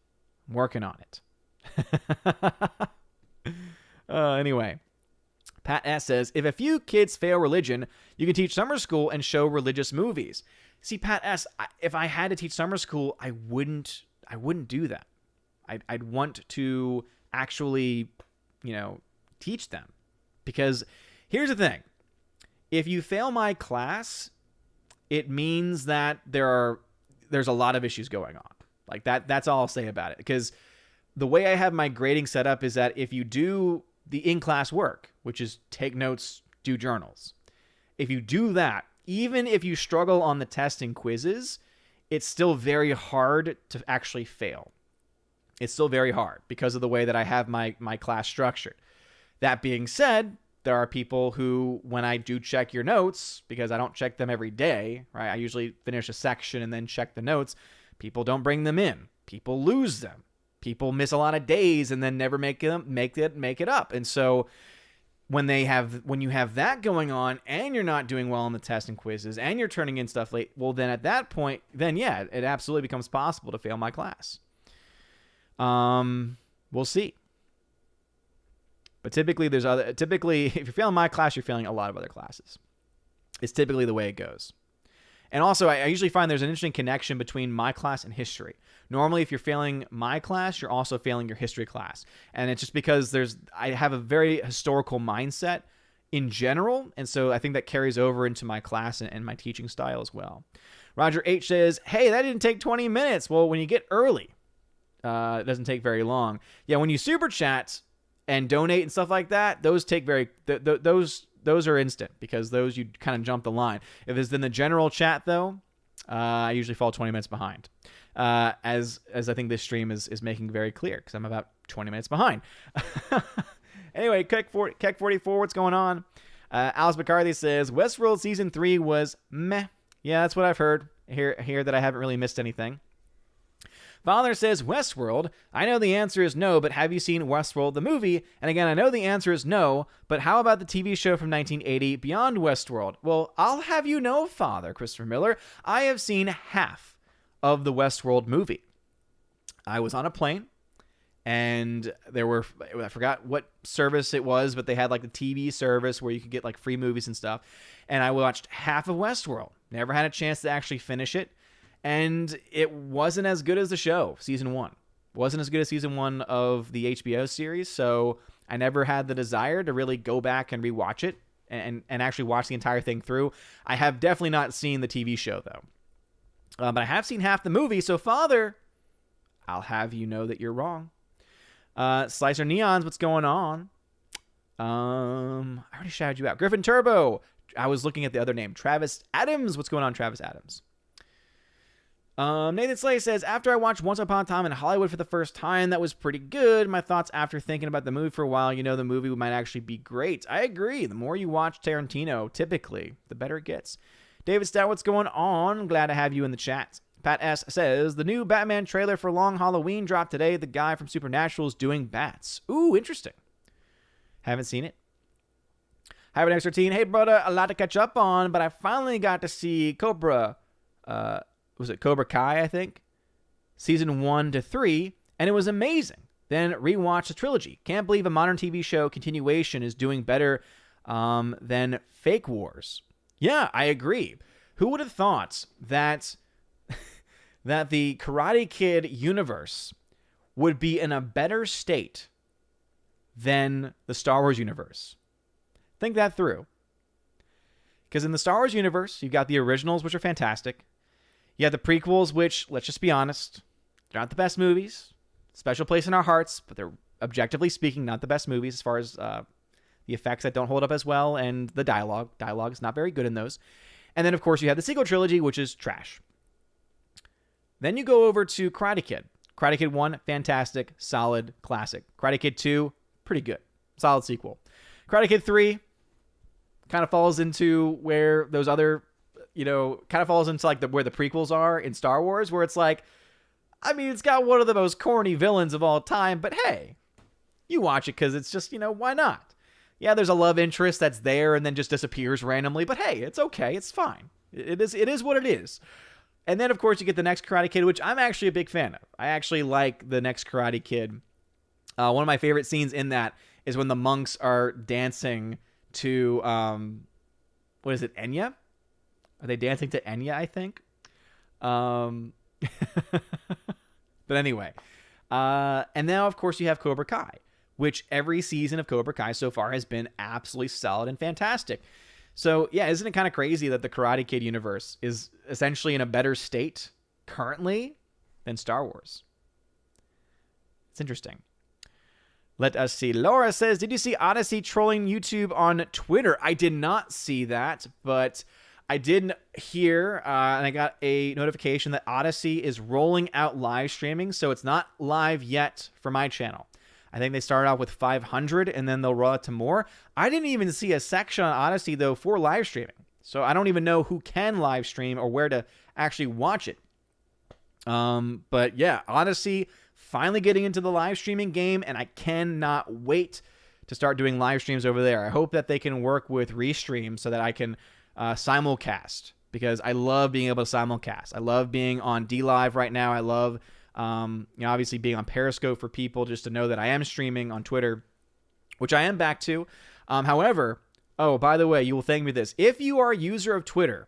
Anyway. Pat S. says, if a few kids fail religion, you can teach summer school and show religious movies. See, Pat S., if I had to teach summer school, I wouldn't do that. I'd want to actually, teach them. Because here's the thing. If you fail my class, it means that there's a lot of issues going on. Like that's all I'll say about it. Because the way I have my grading set up is that if you do the in-class work, which is take notes, do journals. If you do that, even if you struggle on the test and quizzes, it's still very hard to actually fail. It's still very hard because of the way that I have my class structured. That being said, there are people who, when I do check your notes, because I don't check them every day, right? I usually finish a section and then check the notes. People don't bring them in. People lose them. People miss a lot of days and then never make it up. And so when you have that going on and you're not doing well on the tests and quizzes and you're turning in stuff late, well, then at that point, then yeah, it absolutely becomes possible to fail my class. We'll see. But typically, if you're failing my class, you're failing a lot of other classes. It's typically the way it goes. And also, I usually find there's an interesting connection between my class and history. Normally, if you're failing my class, you're also failing your history class. And it's just because I have a very historical mindset in general, and so I think that carries over into my class and my teaching style as well. Roger H says, hey, that didn't take 20 minutes. Well, when you get early, it doesn't take very long. Yeah, when you super chat and donate and stuff like that, those take those are instant, because those you kind of jump the line. If it's in the general chat, though, I usually fall 20 minutes behind. As I think this stream is making very clear, because I'm about 20 minutes behind. Anyway, Keck44, what's going on? Alice McCarthy says, Westworld Season 3 was meh. Yeah, that's what I've heard. Here that I haven't really missed anything. Father says, Westworld, I know the answer is no, but have you seen Westworld the movie? And again, I know the answer is no, but how about the TV show from 1980, Beyond Westworld? Well, I'll have you know, Father Christopher Miller, I have seen half of the Westworld movie. I was on a plane, and I forgot what service it was, but they had like the TV service where you could get like free movies and stuff. And I watched half of Westworld. Never had a chance to actually finish it. And it wasn't as good as the show, season 1. Wasn't as good as season 1 of the HBO series. So I never had the desire to really go back and rewatch it and actually watch the entire thing through. I have definitely not seen the TV show, though. But I have seen half the movie. So, Father, I'll have you know that you're wrong. Slicer Neons, what's going on? I already shouted you out. Griffin Turbo. I was looking at the other name. Travis Adams. What's going on, Travis Adams? Nathan Slay says, after I watched Once Upon a Time in Hollywood for the first time, that was pretty good. My thoughts after thinking about the movie for a while, the movie might actually be great. I agree. The more you watch Tarantino, typically, the better it gets. David Stout, what's going on? Glad to have you in the chat. Pat S. says, the new Batman trailer for Long Halloween dropped today. The guy from Supernatural is doing bats. Ooh, interesting. Haven't seen it. Have an extra teen. Hey, brother, a lot to catch up on, but I finally got to see Cobra Kai, I think? Season 1 to 3, and it was amazing. Then rewatched the trilogy. Can't believe a modern TV show continuation is doing better than Fake Wars. Yeah, I agree. Who would have thought that that the Karate Kid universe would be in a better state than the Star Wars universe? Think that through. Because in the Star Wars universe, you've got the originals, which are fantastic. You have the prequels, which, let's just be honest, they're not the best movies. Special place in our hearts, but they're, objectively speaking, not the best movies as far as the effects that don't hold up as well, and the dialogue. Dialogue is not very good in those. And then, of course, you have the sequel trilogy, which is trash. Then you go over to Karate Kid. Karate Kid 1, fantastic, solid, classic. Karate Kid 2, pretty good, solid sequel. Karate Kid 3 kind of falls into where those other, kind of falls into like where the prequels are in Star Wars, where it's like, I mean, it's got one of the most corny villains of all time, but hey, you watch it because it's just, why not? Yeah, there's a love interest that's there and then just disappears randomly, but hey, it's okay, it's fine. It is what it is. And then, of course, you get the next Karate Kid, which I'm actually a big fan of. I actually like the next Karate Kid. One of my favorite scenes in that is when the monks are dancing to, what is it, Enya? Are they dancing to Enya, I think? But anyway. And now, of course, you have Cobra Kai, which every season of Cobra Kai so far has been absolutely solid and fantastic. So, yeah, isn't it kind of crazy that the Karate Kid universe is essentially in a better state currently than Star Wars? It's interesting. Let us see. Laura says, did you see Odyssey trolling YouTube on Twitter? I did not see that, but I did hear, and I got a notification that Odyssey is rolling out live streaming, so it's not live yet for my channel. I think they started out with 500, and then they'll roll out to more. I didn't even see a section on Odyssey, though, for live streaming. So I don't even know who can live stream or where to actually watch it. But yeah, Odyssey finally getting into the live streaming game, and I cannot wait to start doing live streams over there. I hope that they can work with Restream so that I can simulcast, because I love being able to simulcast. I love being on DLive right now. I love Obviously being on Periscope for people just to know that I am streaming on Twitter, which I am back to. However, oh, by the way, you will thank me this. If you are a user of Twitter,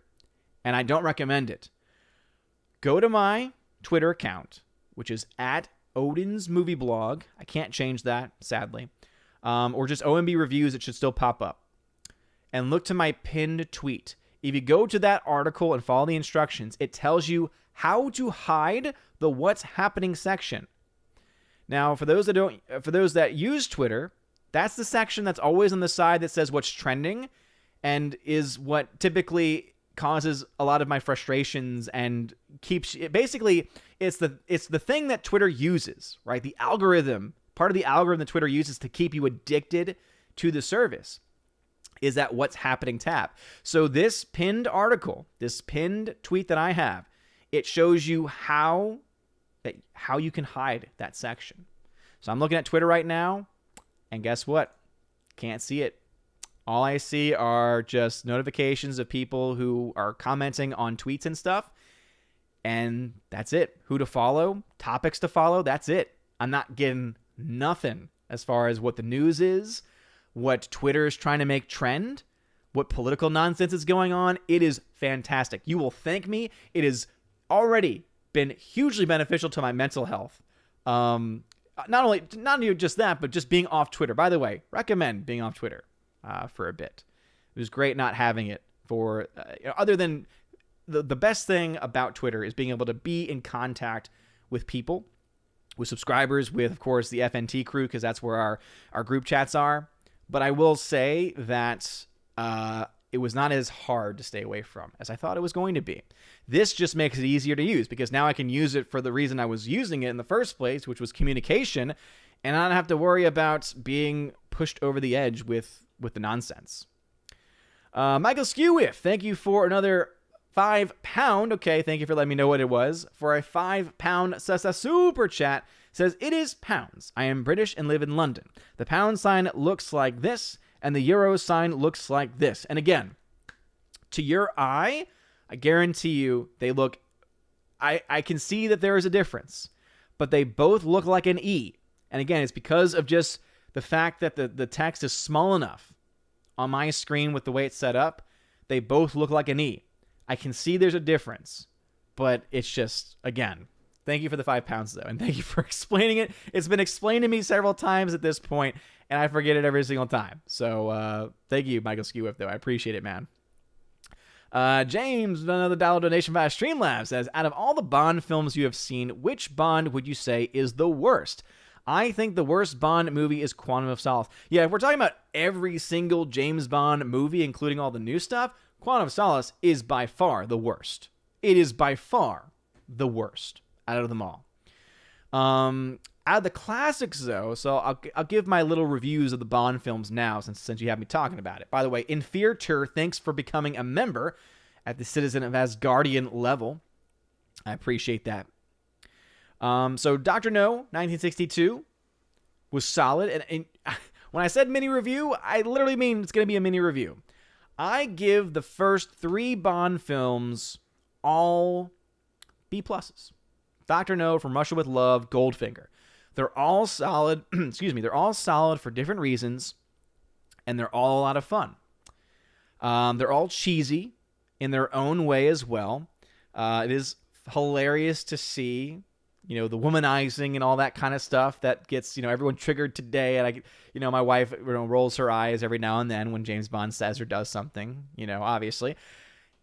and I don't recommend it, go to my Twitter account, which is at Odin's Movie Blog. I can't change that, sadly. Or just OMB Reviews, it should still pop up. And look to my pinned tweet. If you go to that article and follow the instructions, it tells you how to hide the what's happening section. Now, for those that use Twitter, that's the section that's always on the side that says what's trending and is what typically causes a lot of my frustrations and keeps it. Basically, it's the thing that Twitter uses, right? The algorithm, part of the algorithm that Twitter uses to keep you addicted to the service is that what's happening tab. So this pinned article, this pinned tweet that I have, it shows you how you can hide that section. So I'm looking at Twitter right now, and guess what? Can't see it. All I see are just notifications of people who are commenting on tweets and stuff, and that's it. Who to follow, topics to follow, that's it. I'm not getting nothing as far as what the news is, what Twitter is trying to make trend, what political nonsense is going on. It is fantastic. You will thank me. It has already been hugely beneficial to my mental health. Not only just that, but just being off Twitter. By the way, recommend being off Twitter for a bit. It was great not having it for, other than the best thing about Twitter is being able to be in contact with people, with subscribers, with, of course, the FNT crew, because that's where our group chats are. But I will say that it was not as hard to stay away from as I thought it was going to be. This just makes it easier to use because now I can use it for the reason I was using it in the first place, which was communication, and I don't have to worry about being pushed over the edge with the nonsense. Michael Skewiff, thank you for another £5. Okay, thank you for letting me know what it was. For a £5 super chat, says, it is pounds. I am British and live in London. The pound sign looks like this, and the euro sign looks like this. And again, to your eye, I guarantee you they look, I can see that there is a difference, but they both look like an E. And again, it's because of just the fact that the text is small enough on my screen with the way it's set up. They both look like an E. I can see there's a difference, but it's just, again, thank you for the £5 though, and thank you for explaining it. It's been explained to me several times at this point, and I forget it every single time. So thank you, Michael Skewiff, though. I appreciate it, man. James, another dollar donation via Streamlabs, says, out of all the Bond films you have seen, which Bond would you say is the worst? I think the worst Bond movie is Quantum of Solace. Yeah, if we're talking about every single James Bond movie, including all the new stuff, Quantum of Solace is by far the worst. It is by far the worst out of them all. Out of the classics, though, so I'll give my little reviews of the Bond films now, since you have me talking about it. By the way, Infearter, thanks for becoming a member at the Citizen of Asgardian level. I appreciate that. So Dr. No, 1962, was solid. And when I said mini review, I literally mean it's going to be a mini review. I give the first 3 Bond films all B+. Dr. No, From Russia with Love, Goldfinger. They're all solid. Excuse me. They're all solid for different reasons, and they're all a lot of fun. They're all cheesy in their own way as well. It is hilarious to see, the womanizing and all that kind of stuff that gets, everyone triggered today. And my wife, rolls her eyes every now and then when James Bond says or does something, obviously.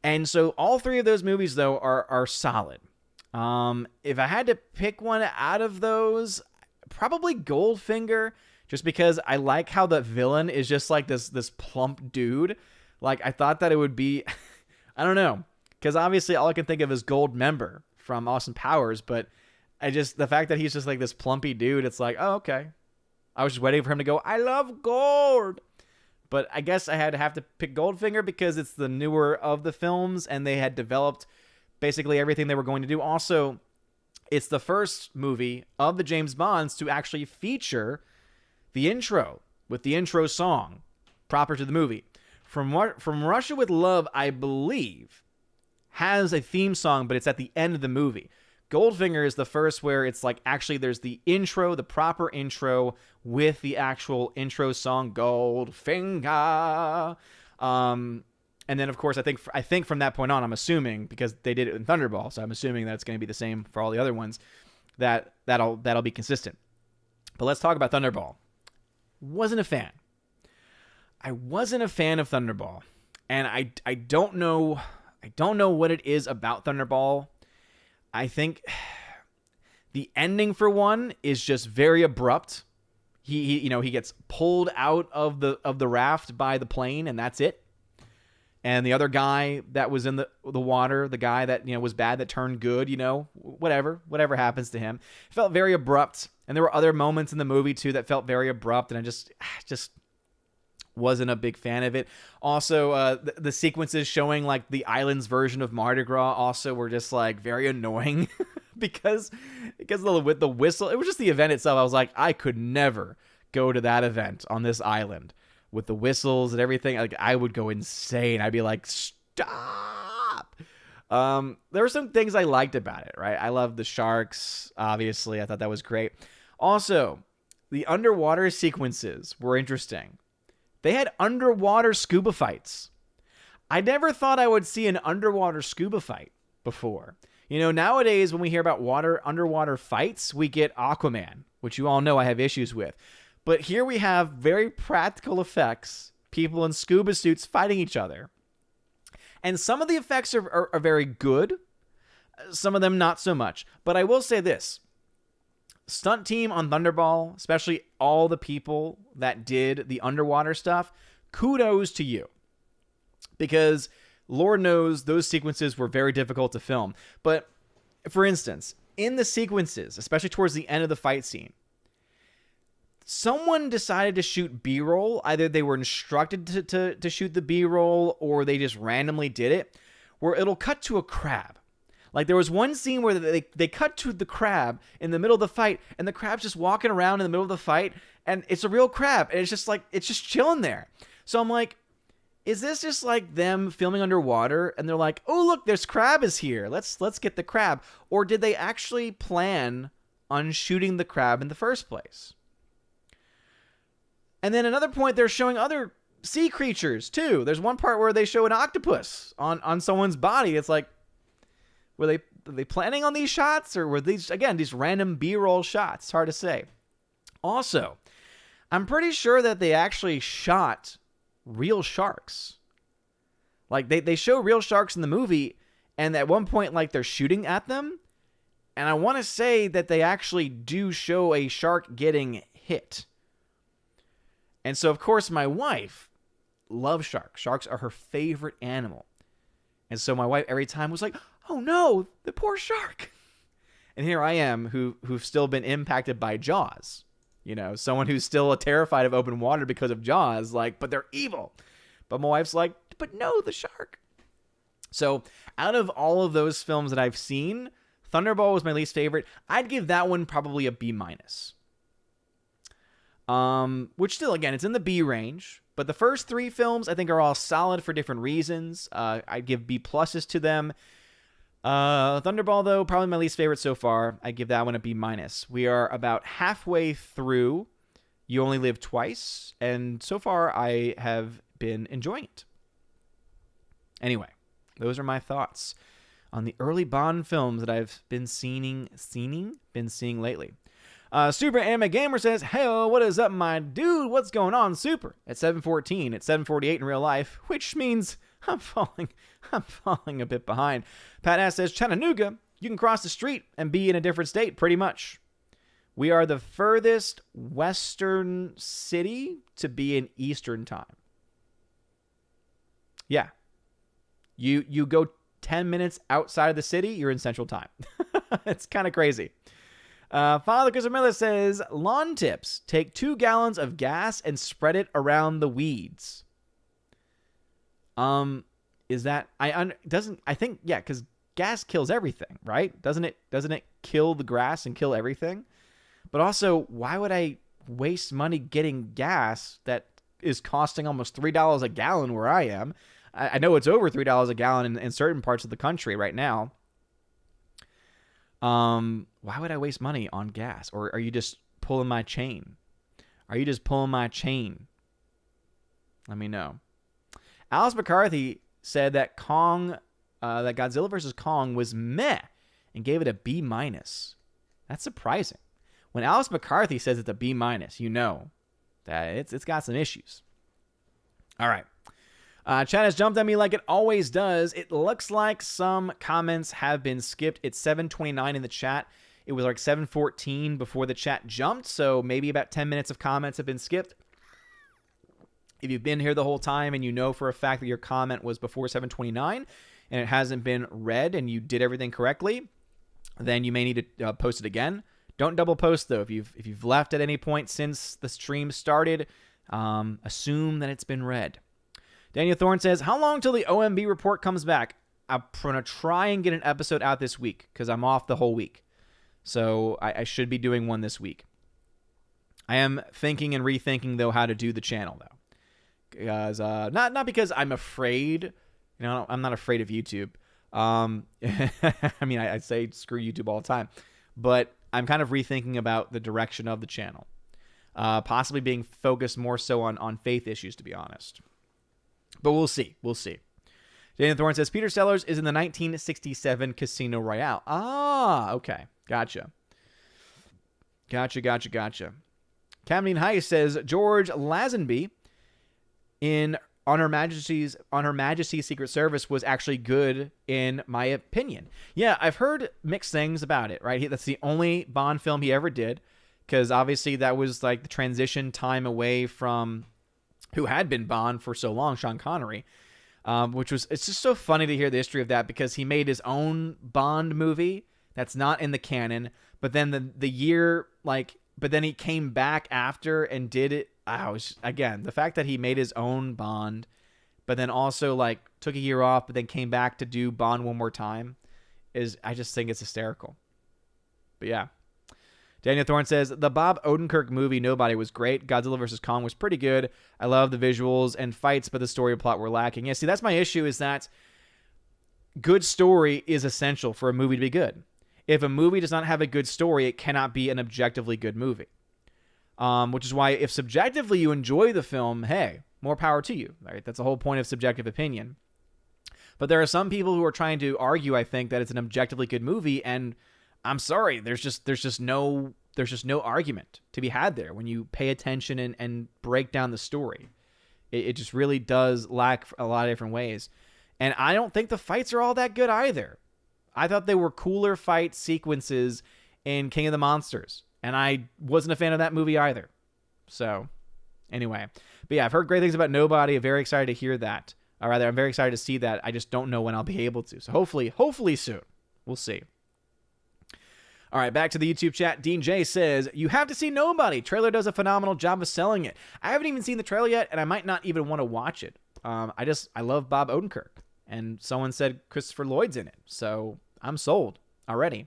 And so all 3 of those movies, though, are solid. If I had to pick one out of those, probably Goldfinger, just because I like how the villain is just like this plump dude. Like, I thought that it would be, I don't know, because obviously all I can think of is Goldmember from Austin Powers, but the fact that he's just like this plumpy dude, it's like, oh, okay. I was just waiting for him to go, I love gold. But I guess I had to have to pick Goldfinger because it's the newer of the films, and they had developed basically everything they were going to do. Also, it's the first movie of the James Bonds to actually feature the intro with the intro song proper to the movie. From Russia with Love, I believe, has a theme song, but it's at the end of the movie. Goldfinger is the first where it's like actually there's the intro, the proper intro with the actual intro song Goldfinger. And then of course I think from that point on, I'm assuming, because they did it in Thunderball, so I'm assuming that it's going to be the same for all the other ones, that'll be consistent. But let's talk about Thunderball. Wasn't a fan. I wasn't a fan of Thunderball, and I don't know what it is about Thunderball. I think the ending, for one, is just very abrupt. He gets pulled out of the raft by the plane, and that's it. And the other guy that was in the water, the guy that was bad that turned good, whatever happens to him, it felt very abrupt. And there were other moments in the movie too that felt very abrupt, and I just wasn't a big fan of it. Also, the sequences showing like the island's version of Mardi Gras also were just like very annoying because with the whistle, it was just the event itself. I was like, I could never go to that event on this island with the whistles and everything. Like, I would go insane. I'd be like, stop. There were some things I liked about it, right? I love the sharks, obviously. I thought that was great. Also, the underwater sequences were interesting. They had underwater scuba fights. I never thought I would see an underwater scuba fight before. Nowadays when we hear about underwater fights, we get Aquaman, which you all know I have issues with. But here we have very practical effects, people in scuba suits fighting each other. And some of the effects are very good, some of them not so much. But I will say this. Stunt team on Thunderball, especially all the people that did the underwater stuff, kudos to you. Because Lord knows those sequences were very difficult to film. But for instance, in the sequences, especially towards the end of the fight scene, someone decided to shoot B-roll. Either they were instructed to shoot the B-roll, or they just randomly did it, where it'll cut to a crab. Like, there was one scene where they cut to the crab in the middle of the fight, and the crab's just walking around in the middle of the fight, and it's a real crab, and it's just chilling there. So I'm like, is this just like them filming underwater, and they're like, oh, look, there's crab is here. Let's get the crab. Or did they actually plan on shooting the crab in the first place? And then another point, they're showing other sea creatures, too. There's one part where they show an octopus on someone's body. It's like, were they planning on these shots, or were these, again, these random B-roll shots? It's hard to say. Also, I'm pretty sure that they actually shot real sharks. Like, they show real sharks in the movie, and at one point, like, they're shooting at them. And I want to say that they actually do show a shark getting hit. And so, of course, my wife loves sharks. Sharks are her favorite animal. And so my wife every time was like, oh no, the poor shark. And here I am, who've still been impacted by Jaws. Someone who's still terrified of open water because of Jaws, like, but they're evil. But my wife's like, but no, the shark. So out of all of those films that I've seen, Thunderball was my least favorite. I'd give that one probably a B-. Which still, again, it's in the B range. But the first three films, I think, are all solid for different reasons. I'd give B+ to them. Thunderball, though, probably my least favorite so far. I'd give that one a B-. We are about halfway through You Only Live Twice, and so far I have been enjoying it. Anyway, those are my thoughts on the early Bond films that I've been seeing lately. Super Anime Gamer says, hey, what is up, my dude? What's going on, Super? At 7:14, at 7:48 in real life, which means I'm falling a bit behind. Pat S says, Chattanooga, you can cross the street and be in a different state, pretty much. We are the furthest western city to be in Eastern time. Yeah. You go 10 minutes outside of the city, you're in Central time. It's kind of crazy. Father Christopher Miller says, lawn tips. Take 2 gallons of gas and spread it around the weeds. Is that, I think, yeah, because gas kills everything, right? Doesn't it kill the grass and kill everything? But also, why would I waste money getting gas that is costing almost $3 a gallon where I am? I know it's over $3 a gallon in certain parts of the country right now. Why would I waste money on gas? Or are you just pulling my chain? Are you just pulling my chain? Let me know. Alice McCarthy said that that Godzilla vs. Kong was meh and gave it a B-. That's surprising. When Alice McCarthy says it's a B-, you know that it's got some issues. All right. Chat has jumped on me like it always does. It looks like some comments have been skipped. It's 7:29 in the chat. It was like 7:14 before the chat jumped, so maybe about 10 minutes of comments have been skipped. If you've been here the whole time and you know for a fact that your comment was before 7:29 and it hasn't been read and you did everything correctly, then you may need to post it again. Don't double post, though. If you've left at any point since the stream started, assume that it's been read. Daniel Thorne says, how long till the OMB report comes back? I'm going to try and get an episode out this week because I'm off the whole week. So I should be doing one this week. I am thinking and rethinking, though, how to do the channel, though. Because, not because I'm afraid. You know, I'm not afraid of YouTube. I mean, I say screw YouTube all the time. But I'm kind of rethinking about the direction of the channel. Possibly being focused more so on faith issues, to be honest. But we'll see. We'll see. Daniel Thorne says, Peter Sellers is in the 1967 Casino Royale. Ah, okay. Gotcha. Gotcha. Camden High says, George Lazenby on Her Majesty's Secret Service was actually good in my opinion. Yeah, I've heard mixed things about it, right? That's the only Bond film he ever did, because obviously that was like the transition time away from who had been Bond for so long, Sean Connery, it's just so funny to hear the history of that, because he made his own Bond movie that's not in the canon, but then but then he came back after and did it. Again, the fact that he made his own Bond, but then also like took a year off, but then came back to do Bond one more time I just think it's hysterical. But yeah. Daniel Thorne says, the Bob Odenkirk movie Nobody was great. Godzilla vs. Kong was pretty good. I love the visuals and fights, but the story and plot were lacking. Yeah, see, that's my issue, is that good story is essential for a movie to be good. If a movie does not have a good story, it cannot be an objectively good movie. Which is why if subjectively you enjoy the film, hey, more power to you. Right? That's the whole point of subjective opinion. But there are some people who are trying to argue, I think, that it's an objectively good movie, and I'm sorry, there's just no argument to be had there when you pay attention and break down the story. It just really does lack a lot of different ways. And I don't think the fights are all that good either. I thought they were cooler fight sequences in King of the Monsters, and I wasn't a fan of that movie either. So, anyway. But yeah, I've heard great things about Nobody. I'm very excited to hear that. Or rather, I'm very excited to see that. I just don't know when I'll be able to. So hopefully soon. We'll see. All right, back to the YouTube chat. Dean J says, you have to see Nobody. Trailer does a phenomenal job of selling it. I haven't even seen the trailer yet, and I might not even want to watch it. I love Bob Odenkirk, and someone said Christopher Lloyd's in it, so I'm sold already.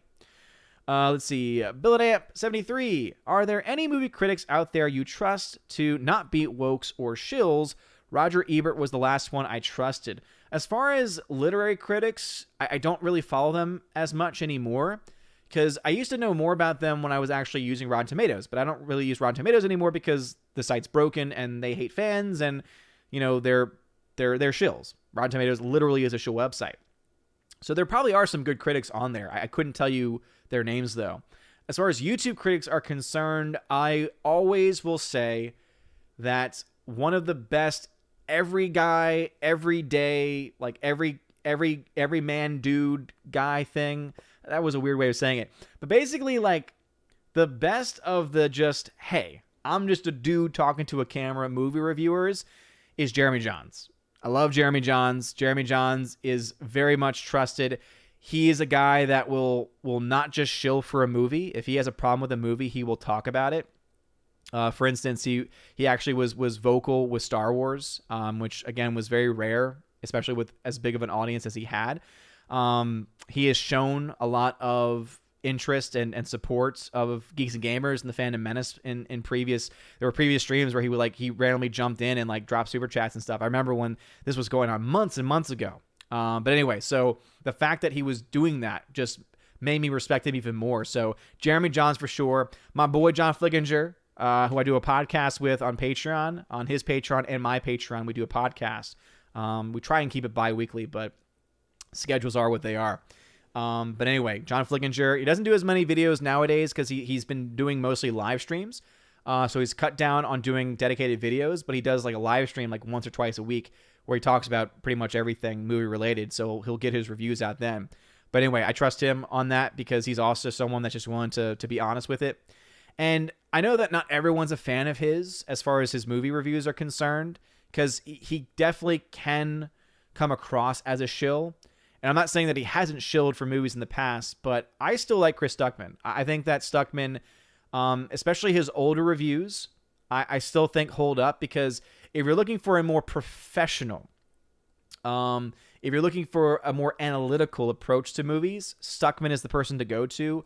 Let's see. Billadamp73. Are there any movie critics out there you trust to not be wokes or shills? Roger Ebert was the last one I trusted. As far as literary critics, I don't really follow them as much anymore, because I used to know more about them when I was actually using Rotten Tomatoes, but I don't really use Rotten Tomatoes anymore because the site's broken and they hate fans, and you know they're shills. Rotten Tomatoes literally is a shill website. So there probably are some good critics on there. I couldn't tell you their names though. As far as YouTube critics are concerned, I always will say that one of the best every guy, every day, like every man dude guy thing. That was a weird way of saying it. But basically, like, the best of the just, hey, I'm just a dude talking to a camera movie reviewers is Jeremy Jahns. I love Jeremy Jahns. Jeremy Jahns is very much trusted. He is a guy that will not just shill for a movie. If he has a problem with a movie, he will talk about it. For instance, he actually was vocal with Star Wars, which, again, was very rare, especially with as big of an audience as he had. He has shown a lot of interest and support of Geeks and Gamers and the Fandom Menace in previous streams where he randomly jumped in and like dropped super chats and stuff. I remember when this was going on months and months ago. But anyway, so the fact that he was doing that just made me respect him even more. So Jeremy Johns for sure. My boy John Flickinger, who I do a podcast with on Patreon, on his Patreon and my Patreon. We do a podcast. We try and keep it bi-weekly, but schedules are what they are. But anyway, John Flickinger, he doesn't do as many videos nowadays because he's been doing mostly live streams. So he's cut down on doing dedicated videos, but he does like a live stream like once or twice a week where he talks about pretty much everything movie related. So he'll get his reviews out then. But anyway, I trust him on that because he's also someone that's just willing to be honest with it. And I know that not everyone's a fan of his as far as his movie reviews are concerned, because he definitely can come across as a shill. And I'm not saying that he hasn't shilled for movies in the past, but I still like Chris Stuckman. I think that Stuckman, especially his older reviews, I still think hold up, because if you're looking for a more professional, if you're looking for a more analytical approach to movies, Stuckman is the person to go to.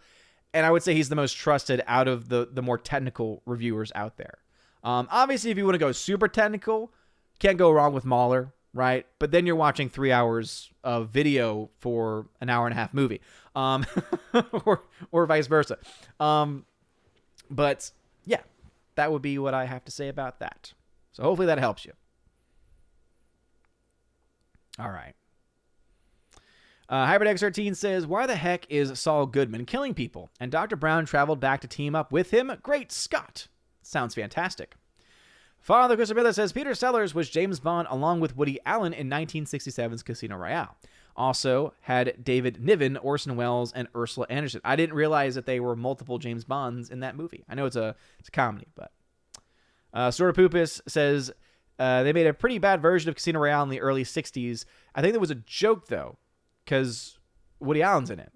And I would say he's the most trusted out of the more technical reviewers out there. Obviously, if you want to go super technical, can't go wrong with Mahler, right? But then you're watching 3 hours of video for an hour and a half movie, or vice versa. But yeah, that would be what I have to say about that. So hopefully that helps you. All right. Hybrid X13 says, why the heck is Saul Goodman killing people? And Dr. Brown traveled back to team up with him. Great Scott. Sounds fantastic. Father Christopher Miller says, Peter Sellers was James Bond along with Woody Allen in 1967's Casino Royale. Also had David Niven, Orson Welles, and Ursula Anderson. I didn't realize that they were multiple James Bonds in that movie. I know it's a comedy, but... Sort of Poopus says, they made a pretty bad version of Casino Royale in the early 60s. I think there was a joke, though, because Woody Allen's in it.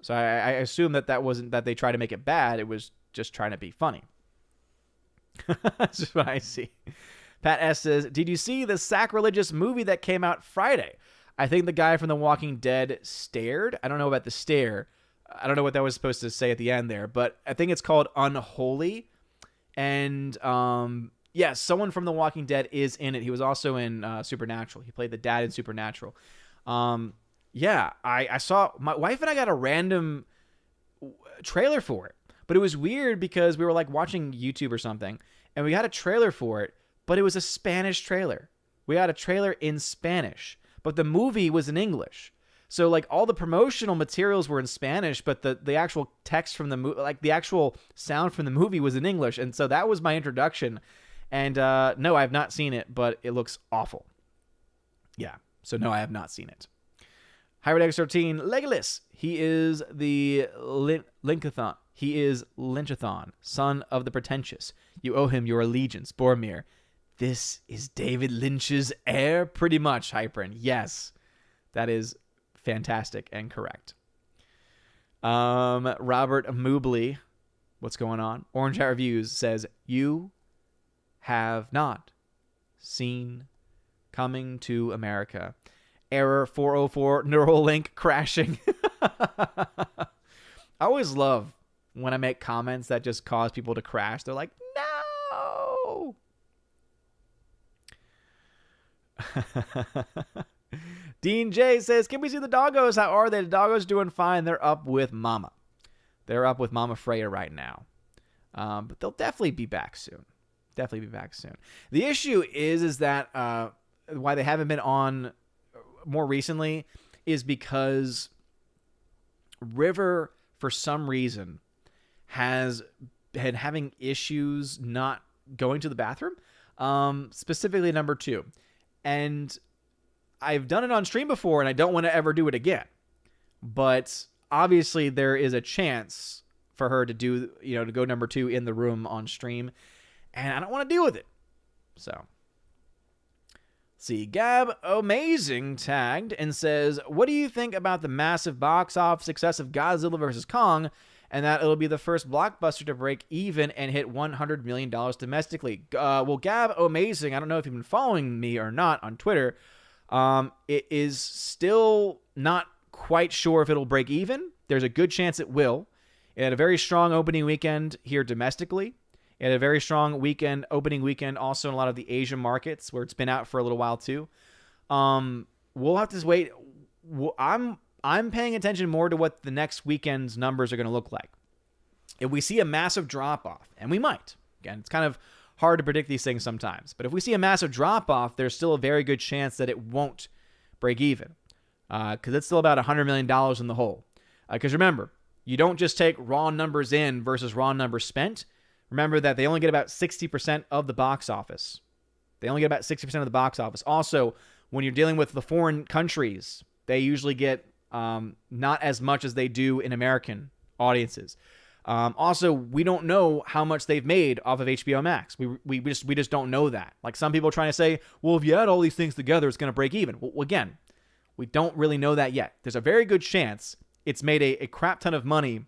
So I assume that wasn't that they tried to make it bad. It was just trying to be funny. That's just what I see. Pat S. says, did you see the sacrilegious movie that came out Friday? I think the guy from The Walking Dead stared. I don't know about the stare. I don't know what that was supposed to say at the end there, but I think it's called Unholy. And yeah, someone from The Walking Dead is in it. He was also in Supernatural. He played the dad in Supernatural. Yeah, I saw, my wife and I got a random trailer for it, but it was weird because we were like watching YouTube or something and we got a trailer for it, but it was a Spanish trailer. We got a trailer in Spanish, but the movie was in English. So like all the promotional materials were in Spanish, but the actual text from the movie, like the actual sound from the movie was in English. And so that was my introduction. And no, I have not seen it, but it looks awful. Yeah. So no, I have not seen it. Hybrid X13, Legolas. He is the Linkathon. He is Lynchathon, son of the pretentious. You owe him your allegiance, Boromir. This is David Lynch's heir, pretty much, Hypern. Yes, that is fantastic and correct. Robert Moobley, what's going on? Orange Hat Reviews says, you have not seen Coming to America. Error 404, neural link crashing. I always love when I make comments that just cause people to crash. They're like, no! Dean J says, can we see the doggos? How are they? The doggos doing fine. They're up with Mama. They're up with Mama Freya right now. But they'll definitely be back soon. Definitely be back soon. The issue is that why they haven't been on more recently is because River, for some reason, has been having issues not going to the bathroom, specifically number 2. And I've done it on stream before, and I don't want to ever do it again. But obviously, there is a chance for her to do, to go number 2 in the room on stream, and I don't want to deal with it. So, see, Gab Amazing tagged and says, what do you think about the massive box office success of Godzilla vs. Kong, and that it'll be the first blockbuster to break even and hit $100 million domestically? Well, Gab Amazing, I don't know if you've been following me or not on Twitter. It is still not quite sure if it'll break even. There's a good chance it will. It had a very strong opening weekend here domestically. It had a very strong opening weekend also in a lot of the Asian markets where it's been out for a little while too. We'll have to wait. I'm paying attention more to what the next weekend's numbers are going to look like. If we see a massive drop-off, and we might, again, it's kind of hard to predict these things sometimes, but if we see a massive drop-off, there's still a very good chance that it won't break even, because it's still about $100 million in the hole. Because remember, you don't just take raw numbers in versus raw numbers spent. Remember that they only get about 60% of the box office. They only get about 60% of the box office. Also, when you're dealing with the foreign countries, they usually get not as much as they do in American audiences. Also, we don't know how much they've made off of HBO Max. We just don't know that. Like some people are trying to say, well, if you add all these things together, it's going to break even. Well, again, we don't really know that yet. There's a very good chance it's made a crap ton of money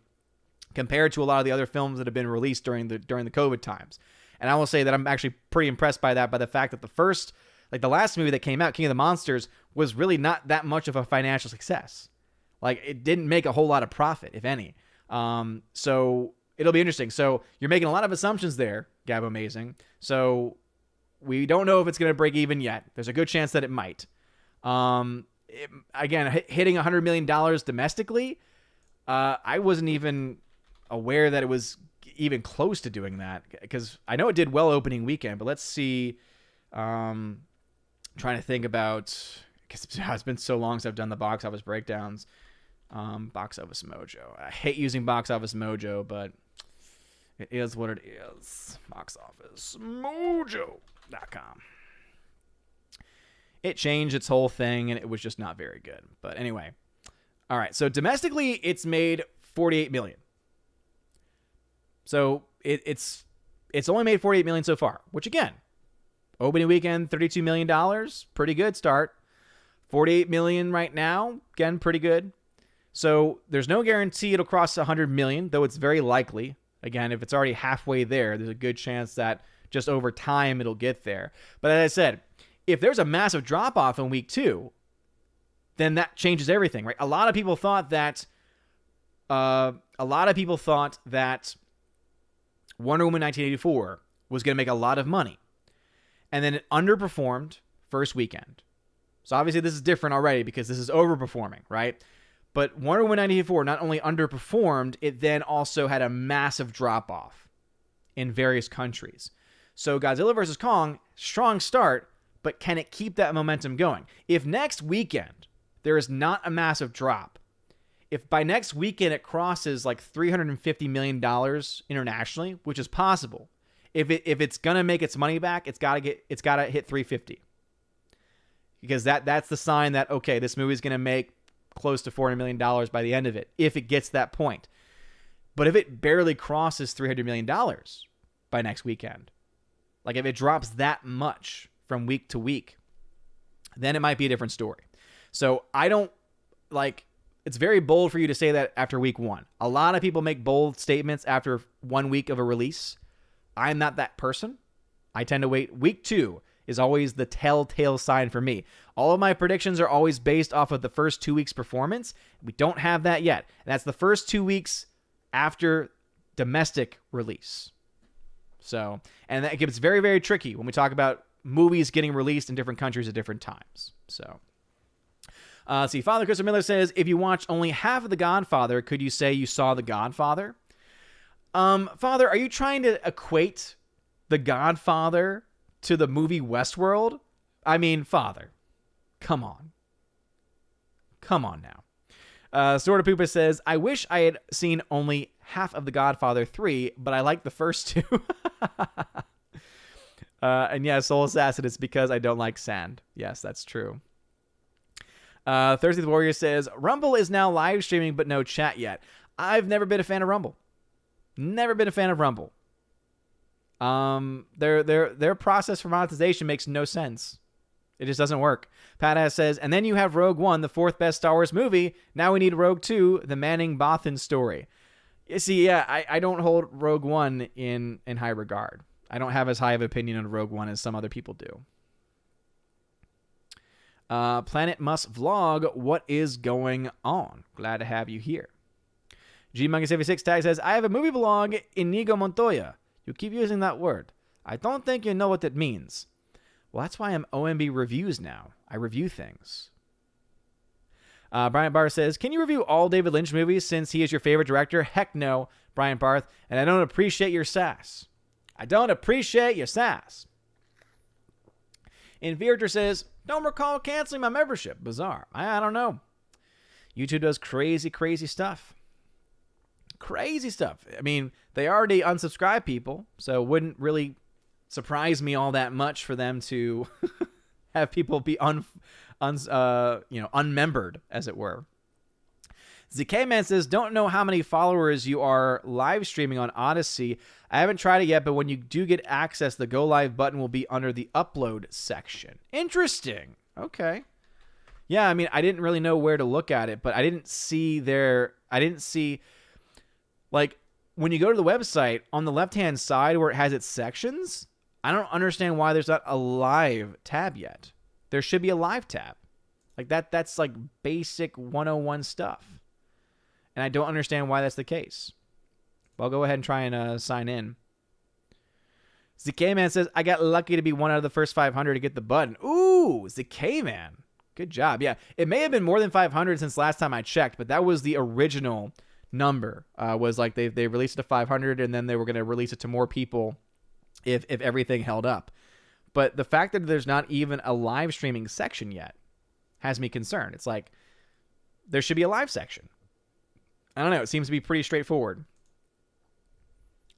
compared to a lot of the other films that have been released during the COVID times. And I will say that I'm actually pretty impressed by that, by the fact that the last movie that came out, King of the Monsters, was really not that much of a financial success. Like, it didn't make a whole lot of profit, if any. So it'll be interesting. So you're making a lot of assumptions there, Gab Amazing. So we don't know if it's going to break even yet. There's a good chance that it might. Again, hitting $100 million domestically, I wasn't even aware that it was even close to doing that, because I know it did well opening weekend, but let's see. Trying to think about, because it's been so long since I've done the box office breakdowns. Box Office Mojo. I hate using Box Office Mojo, but it is what it is. BoxOfficeMojo.com. It changed its whole thing, and it was just not very good. But anyway. All right, so domestically, it's made $48 million. So it's only made $48 million so far, which again, opening weekend, $32 million, pretty good start. $48 million right now, again, pretty good. So there's no guarantee it'll cross $100 million, though it's very likely. Again, if it's already halfway there, there's a good chance that just over time it'll get there. But as I said, if there's a massive drop-off in week 2, then that changes everything, right? A lot of people thought that Wonder Woman 1984 was going to make a lot of money. And then it underperformed first weekend. So obviously this is different already because this is overperforming, right? But Wonder Woman 1984 not only underperformed, it then also had a massive drop-off in various countries. So Godzilla vs. Kong, strong start, but can it keep that momentum going? If next weekend there is not a massive drop, if by next weekend it crosses like $350 million internationally, which is possible, if it's gonna make its money back, it's gotta hit 350, because that's the sign that, okay, this movie's gonna make close to $400 million by the end of it, if it gets that point. But if it barely crosses $300 million by next weekend, like if it drops that much from week to week, then it might be a different story. So I don't like. It's very bold for you to say that after week 1. A lot of people make bold statements after 1 week of a release. I'm not that person. I tend to wait. Week 2 is always the telltale sign for me. All of my predictions are always based off of the first 2 weeks' performance. We don't have that yet. And that's the first 2 weeks after domestic release. So, and that gets very, very tricky when we talk about movies getting released in different countries at different times. So, see, Father Christopher Miller says, if you watch only half of The Godfather, could you say you saw The Godfather? Father, are you trying to equate The Godfather to the movie Westworld? I mean, Father, come on. Come on now. Sort of Poopa says, I wish I had seen only half of The Godfather 3, but I like the first 2. And yeah, Soul Assassin, it's because I don't like sand. Yes, that's true. Thursday the Warrior says, Rumble is now live streaming, but no chat yet. I've never been a fan of Rumble. Never been a fan of Rumble. Their process for monetization makes no sense. It just doesn't work. Pat says, and then you have Rogue One, the 4th best Star Wars movie. Now we need Rogue 2, the Manning Bothan story. You see, yeah, I don't hold Rogue One in high regard. I don't have as high of an opinion on Rogue One as some other people do. Planet Must Vlog, what is going on? Glad to have you here. G-Monkey76 tag says, I have a movie vlog, Inigo Montoya. You keep using that word. I don't think you know what it means. Well, that's why I'm OMB Reviews now. I review things. Brian Barth says, can you review all David Lynch movies since he is your favorite director? Heck no, Brian Barth, and I don't appreciate your sass. I don't appreciate your sass. Inverter says, don't recall canceling my membership. Bizarre. I don't know. YouTube does crazy, crazy stuff. Crazy stuff. I mean, they already unsubscribe people, so it wouldn't really surprise me all that much for them to have people be unmembered, as it were. ZK-Man says, don't know how many followers you are live streaming on Odyssey. I haven't tried it yet, but when you do get access, the go live button will be under the upload section. Interesting. Okay. Yeah, I mean, I didn't really know where to look at it, but I didn't see, like, when you go to the website, on the left-hand side where it has its sections, I don't understand why there's not a live tab yet. There should be a live tab. Like, that's like basic 101 stuff. And I don't understand why that's the case. But I'll go ahead and try and sign in. ZK-Man says, I got lucky to be one out of the first 500 to get the button. Ooh, ZK-Man. Good job. Yeah, it may have been more than 500 since last time I checked, but that was the original number. Was like they released it to 500, and then they were going to release it to more people if everything held up. But the fact that there's not even a live streaming section yet has me concerned. It's like there should be a live section. I don't know. It seems to be pretty straightforward.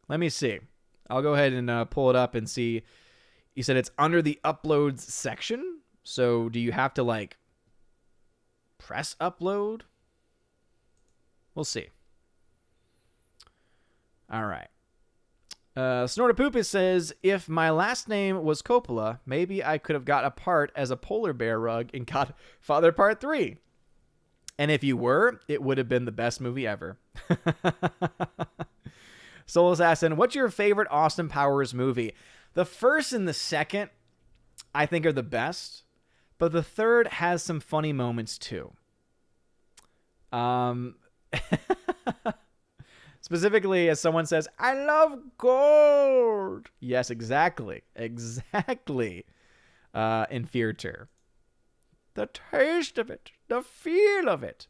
Let me see. I'll go ahead and pull it up and see. You said it's under the uploads section. So do you have to, like, press upload? We'll see. All right. Snortapoopus says, if my last name was Coppola, maybe I could have got a part as a polar bear rug in Godfather Part 3. And if you were, it would have been the best movie ever. Soul Assassin, what's your favorite Austin Powers movie? The first and the second, I think, are the best. But the third has some funny moments, too. Specifically, as someone says, I love gold. Yes, exactly. Exactly. In Theater. The taste of it. The feel of it.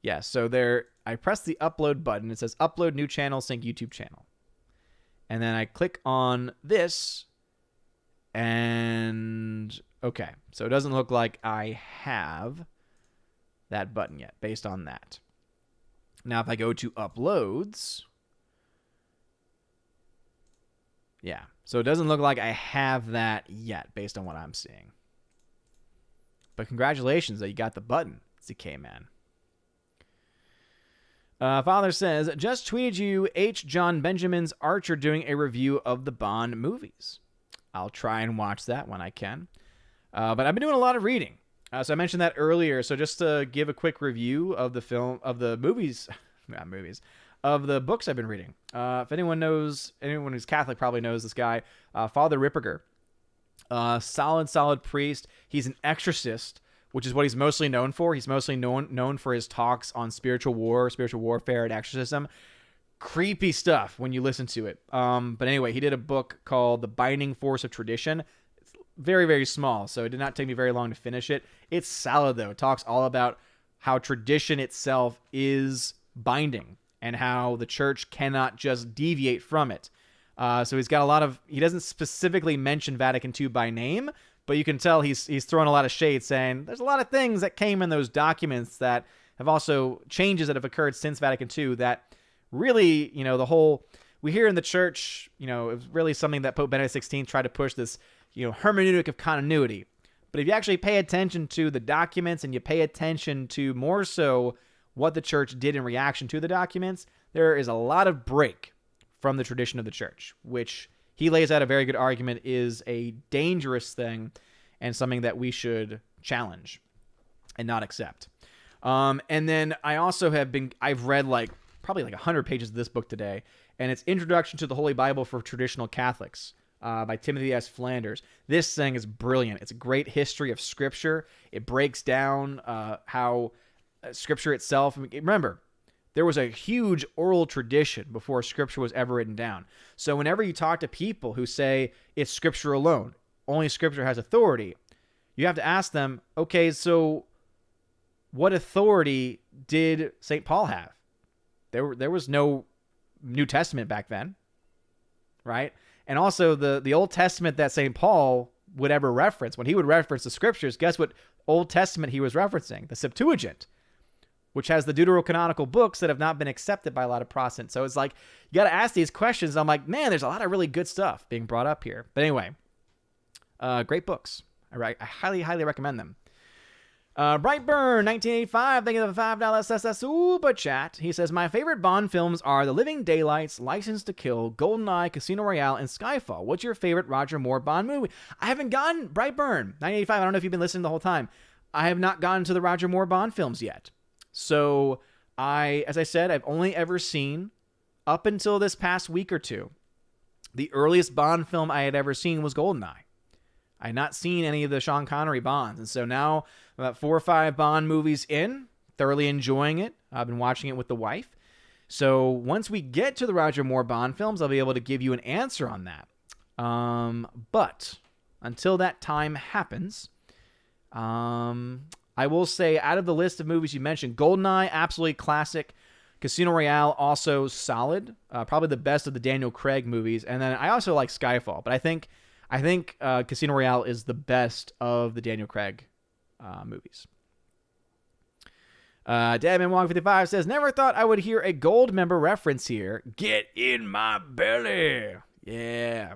Yeah, so there, I press the upload button. It says upload new channel, sync YouTube channel. And then I click on this. And okay, so it doesn't look like I have that button yet based on that. Now, if I go to uploads, yeah, so it doesn't look like I have that yet based on what I'm seeing. But congratulations that you got the button, ZK-Man. Father says, just tweeted you H. John Benjamin's Archer doing a review of the Bond movies. I'll try and watch that when I can. But I've been doing a lot of reading. So I mentioned that earlier. So just to give a quick review of the of the books I've been reading. If anyone who's Catholic probably knows this guy, Father Ripperger. Solid priest. He's an exorcist, which is what he's mostly known for. He's mostly known for his talks on spiritual warfare, and exorcism. Creepy stuff when you listen to it. But anyway, he did a book called The Binding Force of Tradition. It's very, very small, so it did not take me very long to finish it. It's solid, though. It talks all about how tradition itself is binding and how the church cannot just deviate from it. So he's got a lot of... He doesn't specifically mention Vatican II by name, but you can tell he's throwing a lot of shade, saying there's a lot of things that came in those documents that have also... changes that have occurred since Vatican II that really, the whole... We hear in the church, it was really something that Pope Benedict XVI tried to push, this, hermeneutic of continuity. But if you actually pay attention to the documents and you pay attention to more so what the church did in reaction to the documents, there is a lot of break from the tradition of the church, which he lays out a very good argument is a dangerous thing and something that we should challenge and not accept. And then I also I've read probably 100 pages of this book today, and it's Introduction to the Holy Bible for Traditional Catholics by Timothy S. Flanders. This thing is brilliant. It's a great history of Scripture. It breaks down how Scripture itself... Remember, there was a huge oral tradition before Scripture was ever written down. So whenever you talk to people who say it's Scripture alone, only Scripture has authority, you have to ask them, okay, so what authority did St. Paul have? There was no New Testament back then, right? And also the Old Testament that St. Paul would ever reference, when he would reference the scriptures, guess what Old Testament he was referencing? The Septuagint, which has the deuterocanonical books that have not been accepted by a lot of Protestants. So it's like, you got to ask these questions. I'm like, man, there's a lot of really good stuff being brought up here. But anyway, great books. I highly, highly recommend them. Brightburn, 1985, thank you for the $5 SS Super Chat. He says, my favorite Bond films are The Living Daylights, License to Kill, GoldenEye, Casino Royale, and Skyfall. What's your favorite Roger Moore Bond movie? I haven't gotten Brightburn, 1985. I don't know if you've been listening the whole time. I have not gotten to the Roger Moore Bond films yet. So as I said, I've only ever seen, up until this past week or two, the earliest Bond film I had ever seen was GoldenEye. I had not seen any of the Sean Connery Bonds. And so now, about 4 or 5 Bond movies in, thoroughly enjoying it. I've been watching it with the wife. So once we get to the Roger Moore Bond films, I'll be able to give you an answer on that. But until that time happens, I will say, out of the list of movies you mentioned, GoldenEye, absolutely classic. Casino Royale, also solid. Probably the best of the Daniel Craig movies. And then I also like Skyfall. But I think Casino Royale is the best of the Daniel Craig movies. Deadman155 says, never thought I would hear a gold member reference here. Get in my belly. Yeah.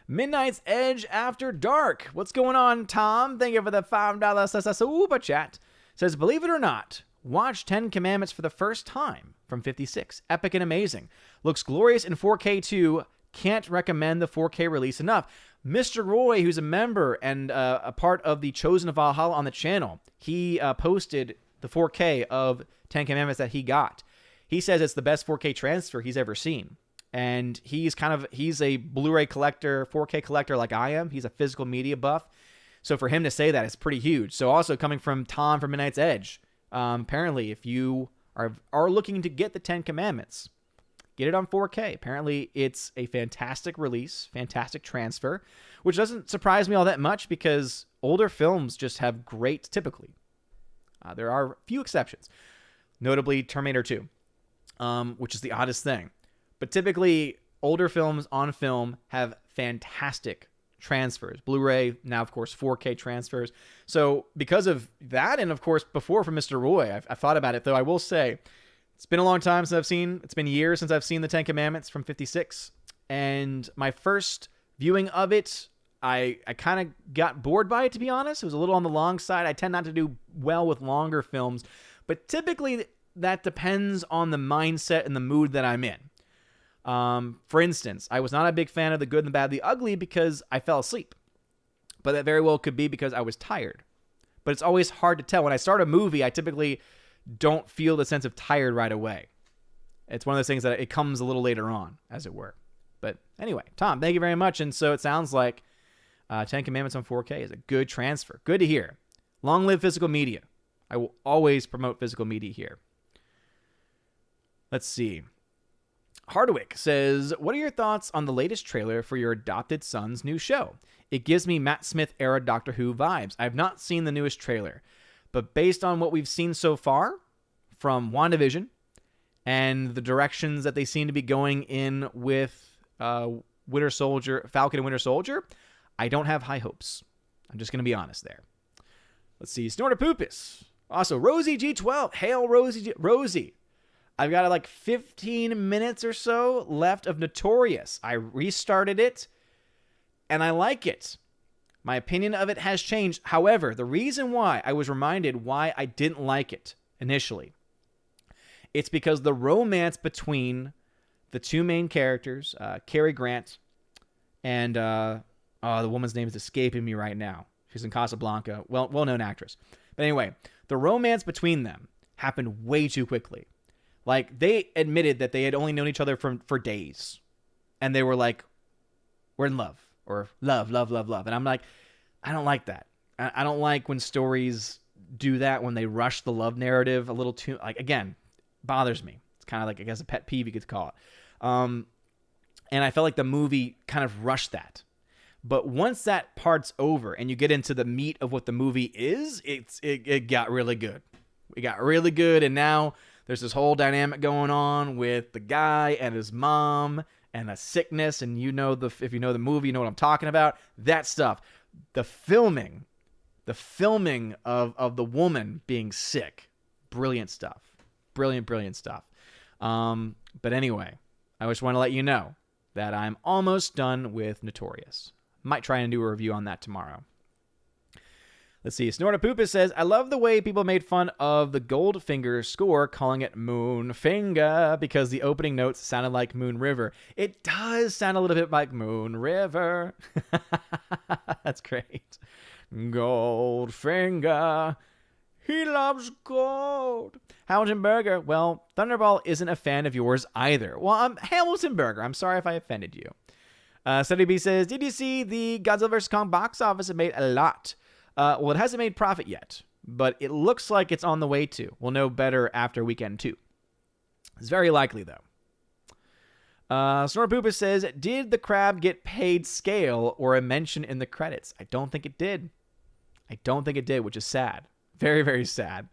Midnight's Edge After Dark. What's going on, Tom? Thank you for the $5 Super Chat. Says, believe it or not, watch 10 Commandments for the first time from 56. Epic and amazing. Looks glorious in 4K too. Can't recommend the 4K release enough. Mr. Roy, who's a member and a part of the Chosen of Valhalla on the channel, he posted the 4K of 10 Commandments that he got. He says it's the best 4K transfer he's ever seen. And he's a Blu-ray collector, 4K collector like I am. He's a physical media buff. So for him to say that is pretty huge. So also coming from Tom from Midnight's Edge, apparently if you are looking to get the 10 Commandments, get it on 4K. Apparently it's a fantastic release, fantastic transfer, which doesn't surprise me all that much because older films just have great, typically. There are a few exceptions, notably Terminator 2, which is the oddest thing. But typically, older films on film have fantastic transfers. Blu-ray, now, of course, 4K transfers. So because of that, and of course, before from Mr. Roy, I've thought about it, though I will say, it's been a long time since it's been years since I've seen the 10 Commandments from 56. And my first viewing of it, I kind of got bored by it, to be honest. It was a little on the long side. I tend not to do well with longer films. But typically, that depends on the mindset and the mood that I'm in. For instance, I was not a big fan of The Good, the Bad, the Ugly because I fell asleep. But that very well could be because I was tired. But it's always hard to tell. When I start a movie, I typically don't feel the sense of tired right away. It's one of those things that it comes a little later on, as it were. But anyway, Tom, thank you very much. And so it sounds like 10 Commandments on 4K is a good transfer. Good to hear. Long live physical media. I will always promote physical media here. Let's see. Hardwick says, what are your thoughts on the latest trailer for your adopted son's new show? It gives me Matt Smith era Doctor Who vibes. I have not seen the newest trailer, but based on what we've seen so far from WandaVision and the directions that they seem to be going in with Falcon and Winter Soldier, I don't have high hopes. I'm just going to be honest there. Let's see. Snorter Poopus. Also, Rosie G12. Hail Rosie. I've got like 15 minutes or so left of Notorious. I restarted it, and I like it. My opinion of it has changed. However, the reason why I was reminded why I didn't like it initially, it's because the romance between the two main characters, Cary Grant and the woman's name is escaping me right now. She's in Casablanca, well-known actress. But anyway, the romance between them happened way too quickly. Like, they admitted that they had only known each other for days. And they were like, we're in love. Or love. And I'm like, I don't like that. I don't like when stories do that, when they rush the love narrative a little too... Like, again, bothers me. It's kind of like, I guess, a pet peeve you could call it. And I felt like the movie kind of rushed that. But once that part's over and you get into the meat of what the movie is, it got really good. It got really good, and now there's this whole dynamic going on with the guy and his mom and a sickness, and if you know the movie, you know what I'm talking about. That stuff. The filming of the woman being sick. Brilliant stuff. Brilliant stuff. But anyway, I just want to let you know that I'm almost done with Notorious. Might try and do a review on that tomorrow. Let's see. Snortapoopus says, I love the way people made fun of the Goldfinger score, calling it Moonfinger, because the opening notes sounded like Moon River. It does sound a little bit like Moon River. That's great. Goldfinger. He loves gold. Hamilton Burger. Well, Thunderball isn't a fan of yours either. Well, I'm Hamilton Burger. I'm sorry if I offended you. Study B says, did you see the Godzilla vs. Kong box office? It made a lot. Well, it hasn't made profit yet, but it looks like it's on the way to. We'll know better after weekend 2. It's very likely, though. Snorpoopus says, did the crab get paid scale or a mention in the credits? I don't think it did. Which is sad. Very, very sad.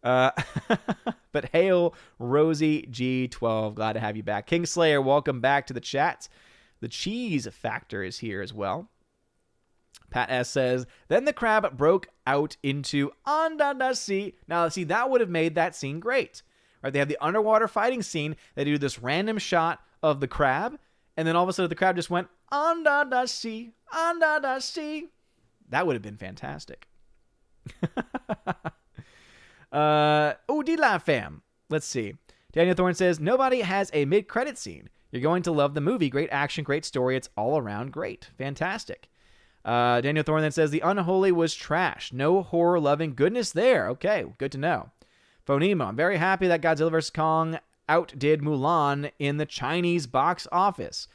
But hail, Rosie G12. Glad to have you back. Kingslayer, welcome back to the chat. The cheese factor is here as well. Pat S says, then the crab broke out into Anda da Si. Now, see, that would have made that scene great. Right? They have the underwater fighting scene. They do this random shot of the crab, and then all of a sudden the crab just went, Anda da Si, Anda da Si. That would have been fantastic. D-Laugh fam. Let's see. Daniel Thorne says, nobody has a mid-credit scene. You're going to love the movie. Great action, great story. It's all around great. Fantastic. Daniel Thorne then says, the Unholy was trash. No horror-loving goodness there. Okay, good to know. Phonemo, I'm very happy that Godzilla vs. Kong outdid Mulan in the Chinese box office.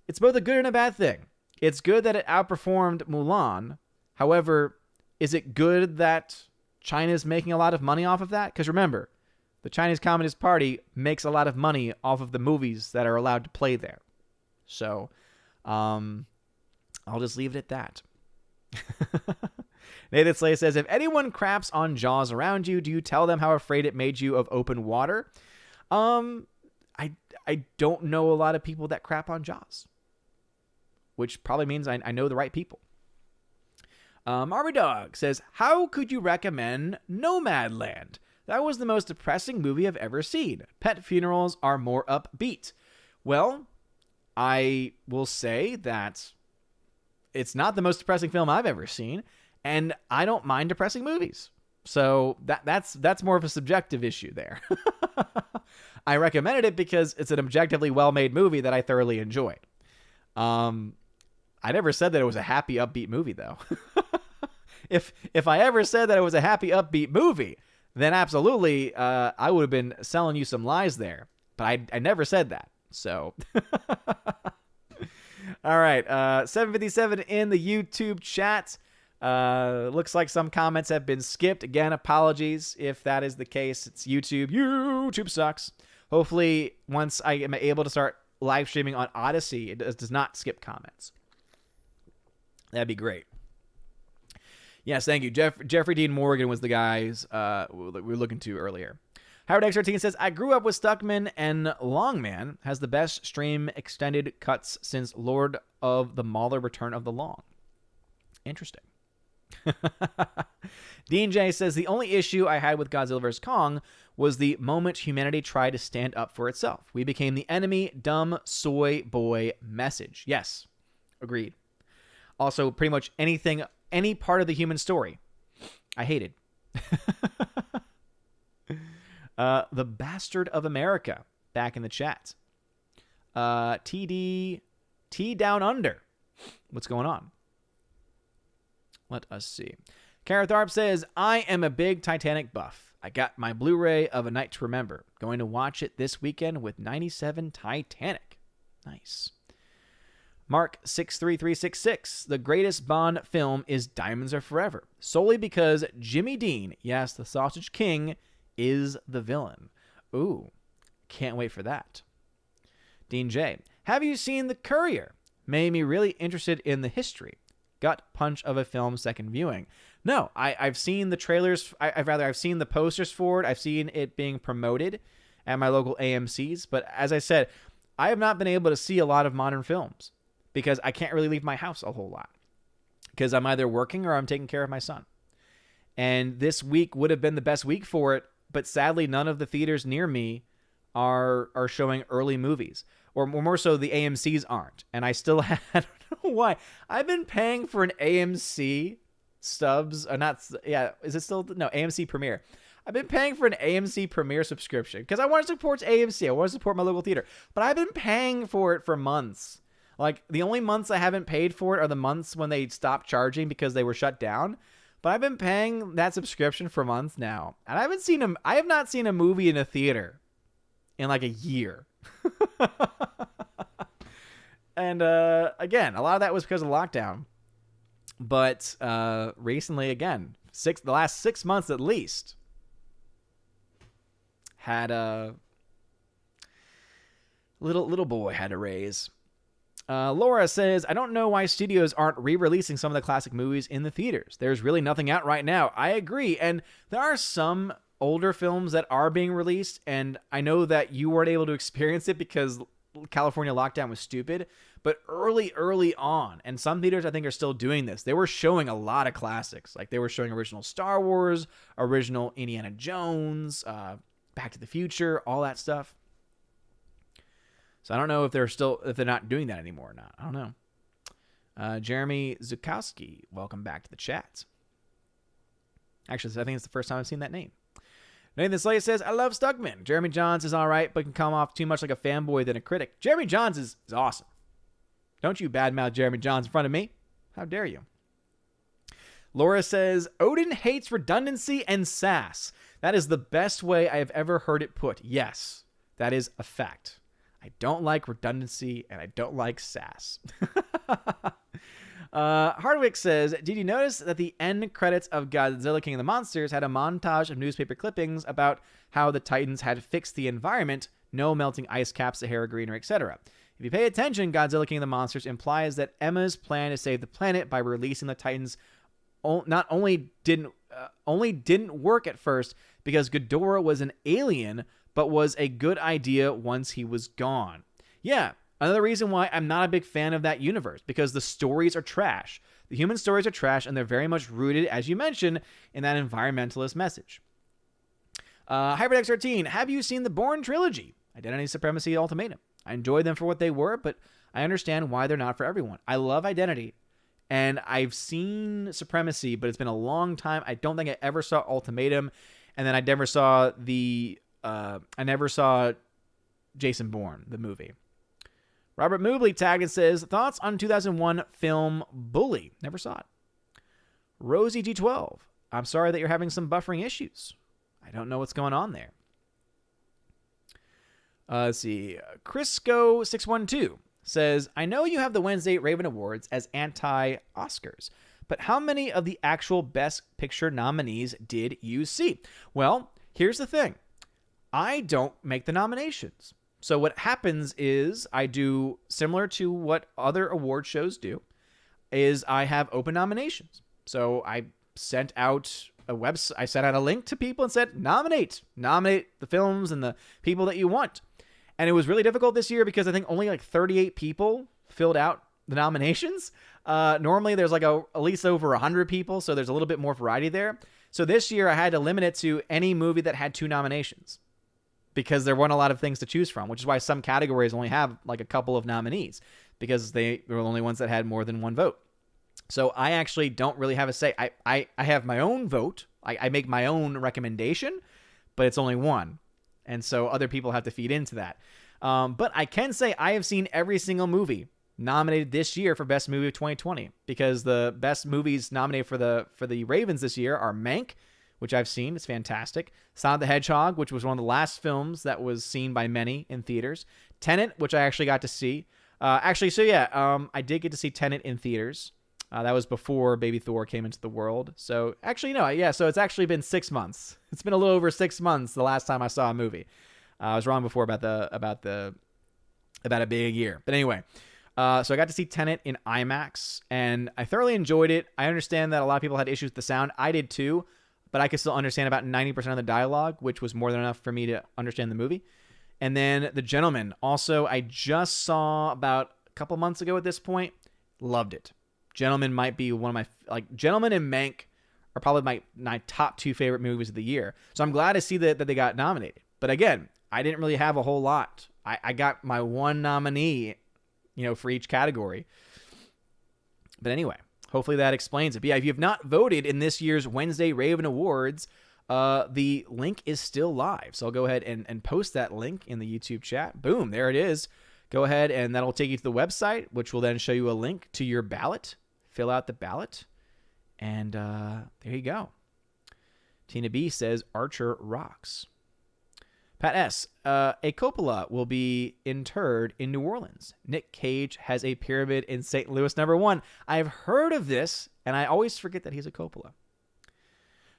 It's both a good and a bad thing. It's good that it outperformed Mulan. However, is it good that China's making a lot of money off of that? Because remember, the Chinese Communist Party makes a lot of money off of the movies that are allowed to play there. So, I'll just leave it at that. Nathan Slay says, if anyone craps on Jaws around you, do you tell them how afraid it made you of open water? I don't know a lot of people that crap on Jaws, which probably means I know the right people. Army Dog says, how could you recommend Nomadland? That was the most depressing movie I've ever seen. Pet funerals are more upbeat. Well, I will say that it's not the most depressing film I've ever seen, and I don't mind depressing movies. So that's more of a subjective issue there. I recommended it because it's an objectively well-made movie that I thoroughly enjoyed. I never said that it was a happy, upbeat movie, though. If I ever said that it was a happy, upbeat movie, then absolutely I would have been selling you some lies there. But I never said that. So, all right. 757 in the YouTube chat. Looks like some comments have been skipped. Again, apologies if that is the case. It's YouTube. YouTube sucks. Hopefully, once I am able to start live streaming on Odyssey, it does not skip comments. That'd be great. Yes, thank you. Jeffrey Dean Morgan was the guys we were looking to earlier. Howard X13 says, I grew up with Stuckman, and Longman has the best stream extended cuts since Lord of the Mauler Return of the Long. Interesting. Dean J says, the only issue I had with Godzilla vs. Kong was the moment humanity tried to stand up for itself. We became the enemy, dumb soy boy message. Yes, agreed. Also, pretty much anything, any part of the human story, I hated. The Bastard of America, back in the chat. T Down Under. What's going on? Let us see. Kara Tharp says, I am a big Titanic buff. I got my Blu-ray of A Night to Remember. Going to watch it this weekend with 97 Titanic. Nice. Mark 63366. The greatest Bond film is Diamonds Are Forever, solely because Jimmy Dean, yes, the Sausage King, is the villain. Ooh, can't wait for that. Dean J. Have you seen The Courier? made me really interested in the history. Gut punch of a film second viewing. No, I've seen the trailers. I've seen the posters for it. I've seen it being promoted at my local AMCs. But as I said, I have not been able to see a lot of modern films because I can't really leave my house a whole lot because I'm either working or I'm taking care of my son. And this week would have been the best week for it, but sadly, none of the theaters near me are showing early movies, or more so, the AMCs aren't. And I still had, I don't know why, I've been paying for an AMC subs, or not, yeah, is it still, no, AMC Premiere. I've been paying for an AMC Premiere subscription because I want to support AMC. I want to support my local theater, but I've been paying for it for months. Like, the only months I haven't paid for it are the months when they stopped charging because they were shut down. But I've been paying that subscription for months now, and I have not seen a movie in a theater in like a year. And again, a lot of that was because of lockdown. But recently, again, the last 6 months at least, had a little boy had a raise. Laura says, I don't know why studios aren't re-releasing some of the classic movies in the theaters. There's really nothing out right now. I agree. And there are some older films that are being released, and I know that you weren't able to experience it because California lockdown was stupid, but early on, and some theaters I think are still doing this, they were showing a lot of classics. Like, they were showing original Star Wars, original Indiana Jones, Back to the Future, all that stuff. So I don't know if they're not doing that anymore or not. I don't know. Jeremy Zukowski, welcome back to the chat. Actually, I think it's the first time I've seen that name. Nathan Slade says, I love Stuckman. Jeremy Jahns is all right, but can come off too much like a fanboy than a critic. Jeremy Jahns is awesome. Don't you badmouth Jeremy Jahns in front of me. How dare you? Laura says, Odin hates redundancy and sass. That is the best way I have ever heard it put. Yes, that is a fact. I don't like redundancy, and I don't like sass. Hardwick says, did you notice that the end credits of Godzilla King of the Monsters had a montage of newspaper clippings about how the Titans had fixed the environment, no melting ice caps, Sahara greenery, etc.? If you pay attention, Godzilla King of the Monsters implies that Emma's plan to save the planet by releasing the Titans not only didn't work at first because Ghidorah was an alien, but was a good idea once he was gone. Yeah, another reason why I'm not a big fan of that universe, because the stories are trash. The human stories are trash, and they're very much rooted, as you mentioned, in that environmentalist message. HyperX13, have you seen the Bourne trilogy? Identity, Supremacy, Ultimatum. I enjoyed them for what they were, but I understand why they're not for everyone. I love Identity, and I've seen Supremacy, but it's been a long time. I don't think I ever saw Ultimatum, and then I never saw Jason Bourne, the movie. Robert Moobley tagged and says, thoughts on 2001 film Bully? Never saw it. Rosie G12, I'm sorry that you're having some buffering issues. I don't know what's going on there. Let's see. Crisco612 says, I know you have the Wednesday Raven Awards as anti-Oscars, but how many of the actual Best Picture nominees did you see? Well, here's the thing. I don't make the nominations. So what happens is I do similar to what other award shows do, is I have open nominations. So I sent out a link to people and said, nominate the films and the people that you want. And it was really difficult this year because I think only like 38 people filled out the nominations. Normally there's like at least over 100 people, so there's a little bit more variety there. So this year I had to limit it to any movie that had 2 nominations, because there weren't a lot of things to choose from, which is why some categories only have like a couple of nominees, because they were the only ones that had more than one vote. So I actually don't really have a say. I have my own vote. I make my own recommendation, but it's only one. And so other people have to feed into that. But I can say I have seen every single movie nominated this year for Best Movie of 2020, because the best movies nominated for the Ravens this year are Mank, which I've seen. It's fantastic. Sonic the Hedgehog, which was one of the last films that was seen by many in theaters. Tenet, which I actually got to see. I did get to see Tenet in theaters. That was before Baby Thor came into the world. So actually, no, yeah. So it's actually been 6 months. It's been a little over 6 months the last time I saw a movie. I was wrong before about it being a year. But anyway, So I got to see Tenet in IMAX, and I thoroughly enjoyed it. I understand that a lot of people had issues with the sound. I did too, but I could still understand about 90% of the dialogue, which was more than enough for me to understand the movie. And then The Gentleman. Also, I just saw about a couple months ago at this point. Loved it. Gentleman might be one of my... Gentleman and Mank are probably my top 2 favorite movies of the year. So I'm glad to see that they got nominated. But again, I didn't really have a whole lot. I got my one nominee, for each category. But anyway, hopefully that explains it. But yeah, if you have not voted in this year's Wednesday Raven Awards, the link is still live. So I'll go ahead and post that link in the YouTube chat. Boom, there it is. Go ahead, and that'll take you to the website, which will then show you a link to your ballot. Fill out the ballot, and there you go. Tina B says, Archer rocks. Pat S., a Coppola will be interred in New Orleans. Nick Cage has a pyramid in St. Louis, #1. I've heard of this, and I always forget that he's a Coppola.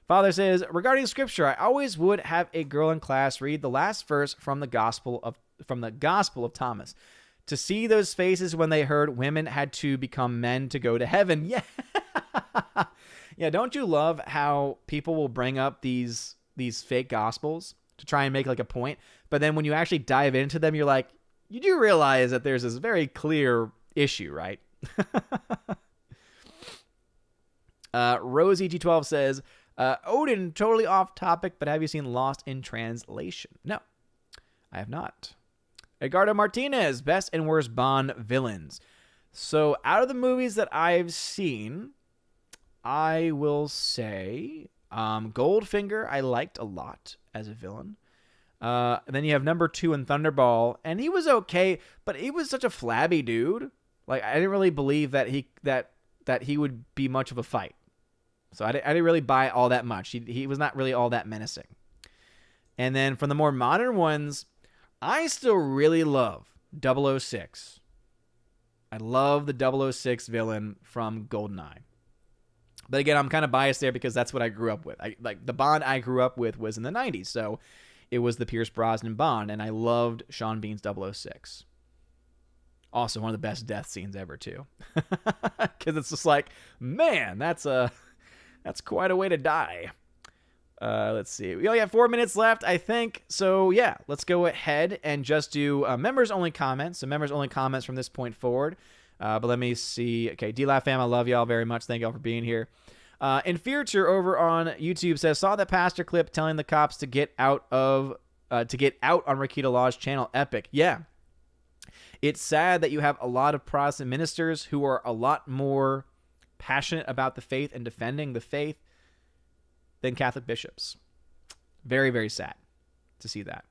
Father says, regarding scripture, I always would have a girl in class read the last verse from the Gospel of Thomas. To see those faces when they heard women had to become men to go to heaven. Yeah. Yeah, don't you love how people will bring up these fake gospels to try and make like a point, but then when you actually dive into them, you're like, you do realize that there's this very clear issue, right? Rosie G12 says, Odin, totally off topic, but have you seen Lost in Translation? No, I have not. Edgardo Martinez, best and worst Bond villains. So out of the movies that I've seen, I will say Goldfinger I liked a lot as a villain. And then you have number 2 in Thunderball, and he was okay, but he was such a flabby dude. Like, I didn't really believe that he would be much of a fight. So I didn't really buy all that much. He was not really all that menacing. And then from the more modern ones, I still really love 006. I love the 006 villain from GoldenEye. But again, I'm kind of biased there because that's what I grew up with. The Bond I grew up with was in the 90s, so it was the Pierce Brosnan Bond, and I loved Sean Bean's 006. Also, one of the best death scenes ever, too. Because it's just like, man, that's quite a way to die. Let's see. We only have 4 minutes left, I think. So, yeah, let's go ahead and just do members-only comments. So, members-only comments from this point forward. But let me see. Okay, D-Laugh fam, I love y'all very much. Thank y'all for being here. In Future over on YouTube says, saw the pastor clip telling the cops to get out on Rakita Law's channel. Epic. Yeah. It's sad that you have a lot of Protestant ministers who are a lot more passionate about the faith and defending the faith than Catholic bishops. Very, very sad to see that.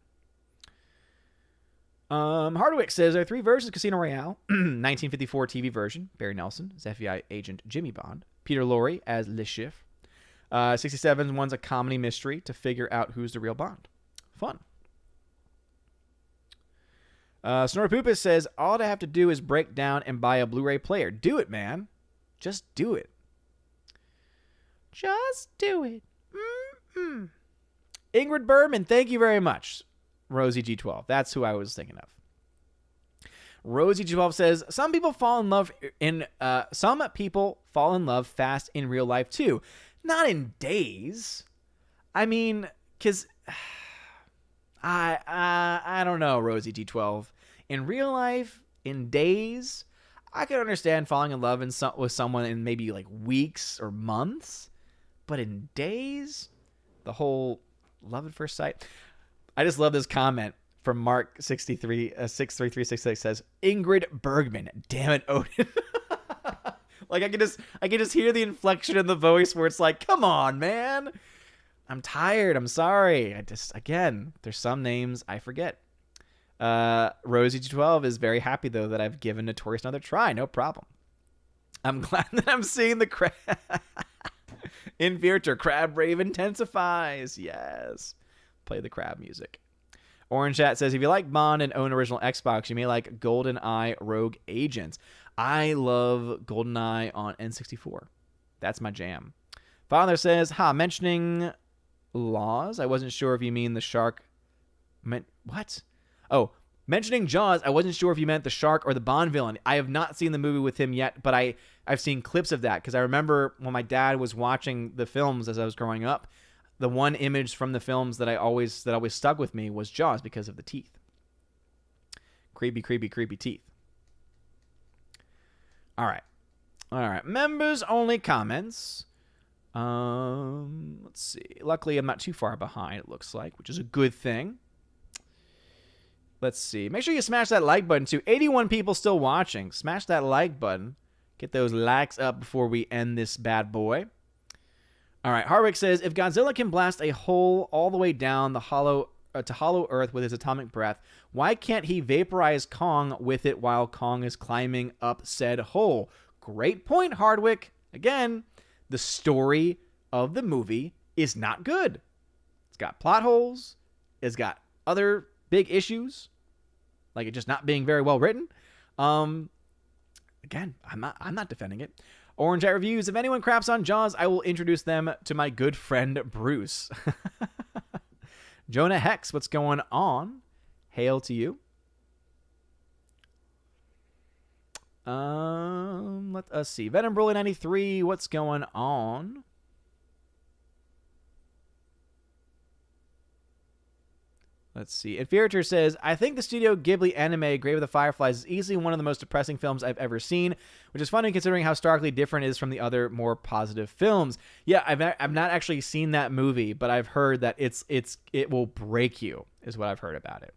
Hardwick says, there are 3 versions of Casino Royale. 1954 TV version, Barry Nelson as FBI agent Jimmy Bond. Peter Lorre as Le Chiffre. 67 one's a comedy mystery to figure out who's the real Bond. Fun. Snorpoopus says, all I have to do is break down and buy a Blu-ray player. Do it, man. Just do it. Just do it. Mm-mm. Ingrid Berman, thank you very much. Rosie G12. That's who I was thinking of. Rosie G12 says, some people fall in love fast in real life too. Not in days. I mean, because I don't know, Rosie G12. In real life, in days, I could understand falling in love with someone in maybe like weeks or months. But in days, the whole love at first sight. I just love this comment from Mark 63366 says, Ingrid Bergman, damn it, Odin. Like I can just hear the inflection in the voice where it's like, come on, man. I'm tired. I'm sorry. Again, there's some names I forget. Rosie G12 is very happy though that I've given Notorious another try. No problem. I'm glad that I'm seeing the crab. In future, crab rave intensifies. Yes. Play the crab music. Orange Chat says, if you like Bond and own original Xbox, you may like GoldenEye Rogue Agents. I love GoldenEye on N64. That's my jam. Father says, mentioning laws. I wasn't sure if you mean the shark meant what? Oh, Mentioning Jaws, I wasn't sure if you meant the shark or the Bond villain. I have not seen the movie with him yet, but I've seen clips of that because I remember when my dad was watching the films as I was growing up, the one image from the films that always stuck with me was Jaws because of the teeth. Creepy, creepy, creepy teeth. All right. Members only comments. Let's see. Luckily, I'm not too far behind, it looks like, which is a good thing. Let's see. Make sure you smash that like button, too. 81 people still watching. Smash that like button. Get those likes up before we end this bad boy. All right. Hardwick says, if Godzilla can blast a hole all the way down to hollow Earth with his atomic breath, why can't he vaporize Kong with it while Kong is climbing up said hole? Great point, Hardwick. Again, the story of the movie is not good. It's got plot holes. It's got other big issues, like it just not being very well written. Again, I'm not defending it. Orange at Reviews. If anyone craps on Jaws, I will introduce them to my good friend Bruce. Jonah Hex, what's going on? Hail to you. Let us see. Venom Broly 93, what's going on? Let's see. Inferior says, I think the Studio Ghibli anime Grave of the Fireflies is easily one of the most depressing films I've ever seen, which is funny considering how starkly different it is from the other more positive films. Yeah, I've not actually seen that movie, but I've heard that it will break you, is what I've heard about it.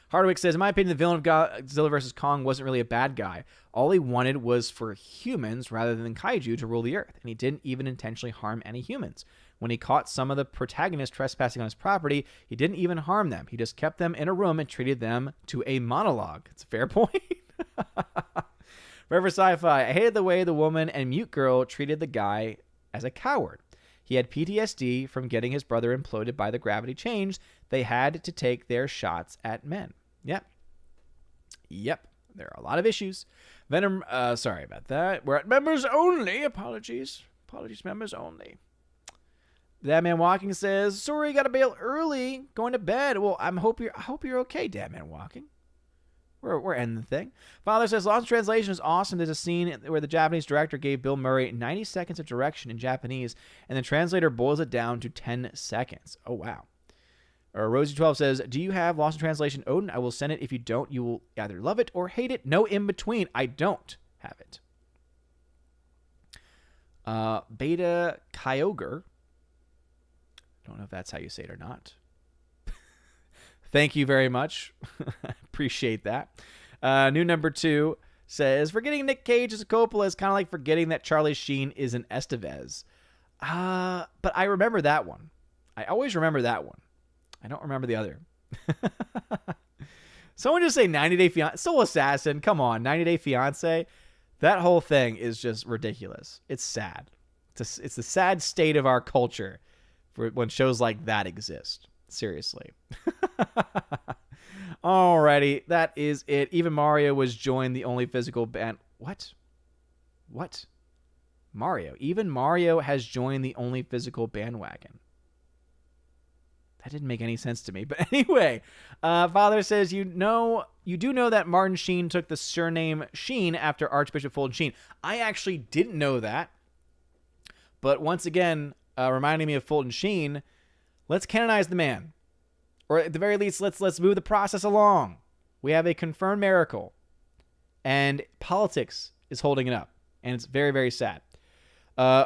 Hardwick says, in my opinion, the villain of Godzilla vs. Kong wasn't really a bad guy. All he wanted was for humans rather than kaiju to rule the earth, and he didn't even intentionally harm any humans. When he caught some of the protagonists trespassing on his property, he didn't even harm them. He just kept them in a room and treated them to a monologue. It's a fair point. Forever Sci-Fi. I hated the way the woman and mute girl treated the guy as a coward. He had PTSD from getting his brother imploded by the gravity change. They had to take their shots at men. Yep. There are a lot of issues. Venom, sorry about that. We're at members only. Apologies, members only. That Man Walking says, sorry, got to bail early, going to bed. Well, I hope you're okay, That Man Walking. We're ending the thing. Father says, Lost in Translation is awesome. There's a scene where the Japanese director gave Bill Murray 90 seconds of direction in Japanese, and the translator boils it down to 10 seconds. Oh, wow. Rosie12 says, do you have Lost in Translation, Odin? I will send it. If you don't, you will either love it or hate it. No in between. I don't have it. Beta Kyogre. Don't know if that's how you say it or not. Thank you very much. Appreciate that. New number 2 says, forgetting Nick Cage as a Coppola is kind of like forgetting that Charlie Sheen is an Estevez. But I remember that one. I always remember that one. I don't remember the other. Someone just say 90 Day Fiancé. Soul Assassin. Come on. 90 Day Fiancé. That whole thing is just ridiculous. It's sad. It's the sad state of our culture for when shows like that exist. Seriously. Alrighty. That is it. Even Mario was joined the only physical band. What? Mario. Even Mario has joined the only physical bandwagon. That didn't make any sense to me. But anyway, Father says, you do know that Martin Sheen took the surname Sheen after Archbishop Fulton Sheen. I actually didn't know that. But once again, reminding me of Fulton Sheen, let's canonize the man. Or at the very least, let's move the process along. We have a confirmed miracle. And politics is holding it up. And it's very, very sad.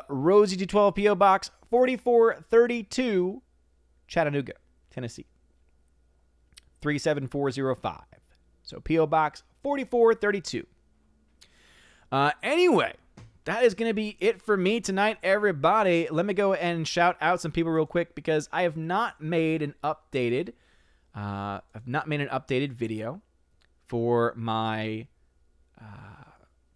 Rosie D12 P.O. Box 4432, Chattanooga, Tennessee, 37405. So P.O. Box 4432. Anyway, that is going to be it for me tonight, everybody. Let me go and shout out some people real quick because I have not made an updated video for my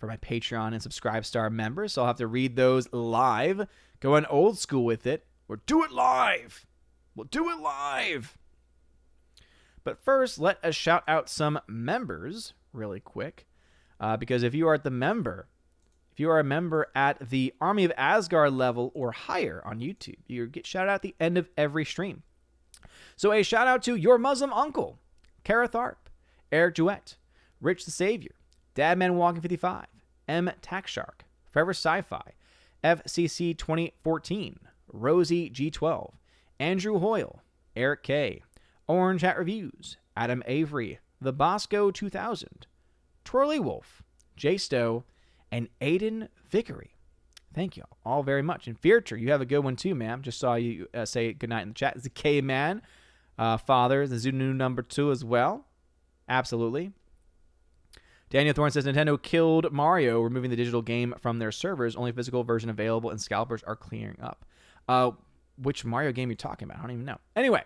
Patreon and Subscribe Star members. So I'll have to read those live. Going old school with it. Or do it live. We'll do it live. But first, let us shout out some members really quick. Because if you are a member at the Army of Asgard level or higher on YouTube, you get shouted out at the end of every stream. So a shout out to Your Muslim Uncle, Kara Tharp, Eric Duet, Rich the Savior, Dadman Walking 55, M Tax Shark, Forever Sci-Fi, FCC 2014, Rosie G12, Andrew Hoyle, Eric K, Orange Hat Reviews, Adam Avery, The Bosco 2000, Twirly Wolf, Jay Stowe, and Aiden Vickery. Thank you all very much. And Fearter, you have a good one too, ma'am. Just saw you say goodnight in the chat. It's the K-Man. Father, the Zunu number 2 as well. Absolutely. Daniel Thorne says Nintendo killed Mario, removing the digital game from their servers. Only physical version available, and scalpers are clearing up. Which Mario game are you talking about? I don't even know. Anyway,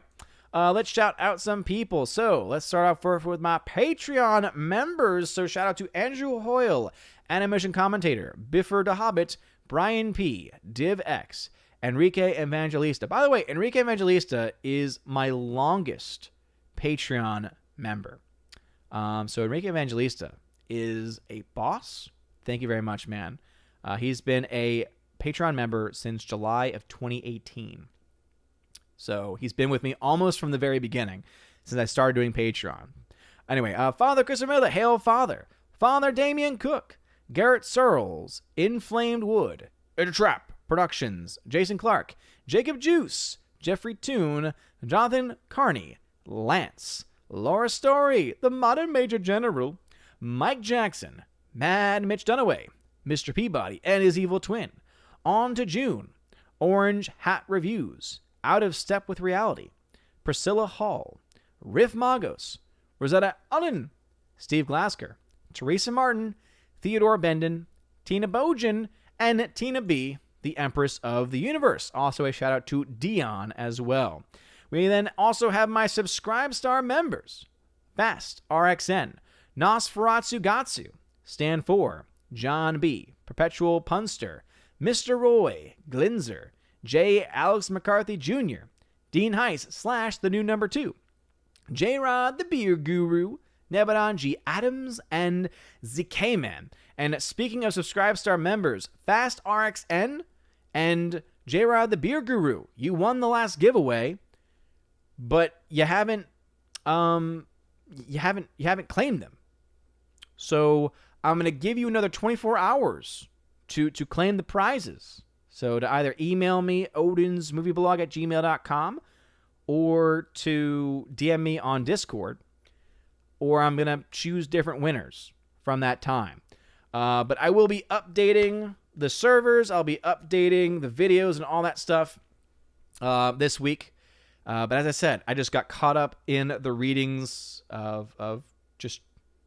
let's shout out some people. So let's start off first with my Patreon members. So shout out to Andrew Hoyle, Animation Commentator, Biffer the Hobbit, Brian P, Div X, Enrique Evangelista. By the way, Enrique Evangelista is my longest Patreon member. So Enrique Evangelista is a boss. Thank you very much, man. He's been a Patreon member since July of 2018. So he's been with me almost from the very beginning since I started doing Patreon. Anyway, Father Christopher Miller, Hail Father. Father Damian Cook, Garrett Searles, Inflamed Wood, It's a Trap Productions, Jason Clark, Jacob Juice, Jeffrey Toon, Jonathan Carney, Lance, Laura Story, The Modern Major General, Mike Jackson, Mad Mitch Dunaway, Mr. Peabody and his evil twin, On to June, Orange Hat Reviews, Out of Step with Reality, Priscilla Hall, Riff Magos, Rosetta Allen, Steve Glasker, Teresa Martin, Theodore Benden, Tina Bojan, and Tina B, the Empress of the Universe. Also a shout out to Dion as well. We then also have my Subscribe Star members. Fast, RXN, Nosferatu Gatsu, Stan 4, John B, Perpetual Punster, Mr. Roy, Glinzer, J. Alex McCarthy Jr., Dean Heiss / the new number 2, J-Rod the Beer Guru, Nebadon G. Adams, and ZK-Man. And speaking of Subscribe Star members, Fast RXN and J-Rod the Beer Guru, you won the last giveaway, but you haven't claimed them. So I'm going to give you another 24 hours to claim the prizes. So to either email me, odinsmovieblog@gmail.com, or to DM me on Discord, or I'm going to choose different winners from that time. But I will be updating the servers. I'll be updating the videos and all that stuff this week. But as I said, I just got caught up in the readings of just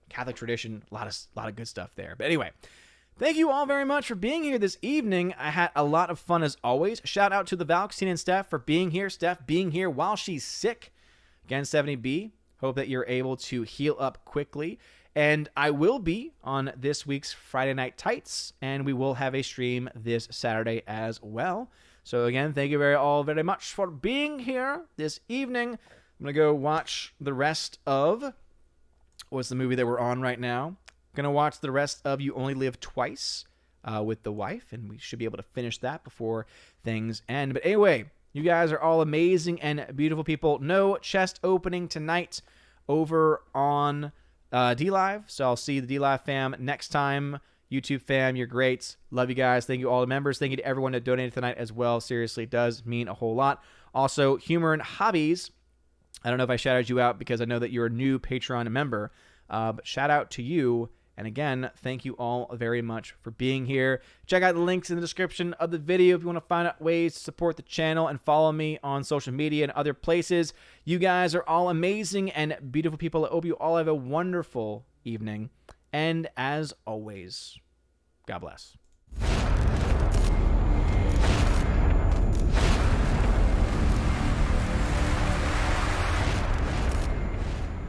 Catholic tradition. A lot of good stuff there. But anyway, thank you all very much for being here this evening. I had a lot of fun as always. Shout out to the Valkstein and Steph for being here. Steph being here while she's sick. Again, 70B. Hope that you're able to heal up quickly. And I will be on this week's Friday Night Tights, and we will have a stream this Saturday as well. So again, thank you all very much for being here this evening. I'm going to go watch the rest of, what's the movie that we're on right now? I'm going to watch the rest of You Only Live Twice with the wife, and we should be able to finish that before things end. But anyway, you guys are all amazing and beautiful people. No chest opening tonight over on D-Live, so I'll see the D-Live fam next time. YouTube fam, you're great. Love you guys. Thank you all the members. Thank you to everyone that donated tonight as well. Seriously, it does mean a whole lot. Also, Humor and Hobbies. I don't know if I shouted you out because I know that you're a new Patreon member, but shout out to you. And again, thank you all very much for being here. Check out the links in the description of the video if you want to find out ways to support the channel and follow me on social media and other places. You guys are all amazing and beautiful people. I hope you all have a wonderful evening. And as always, God bless.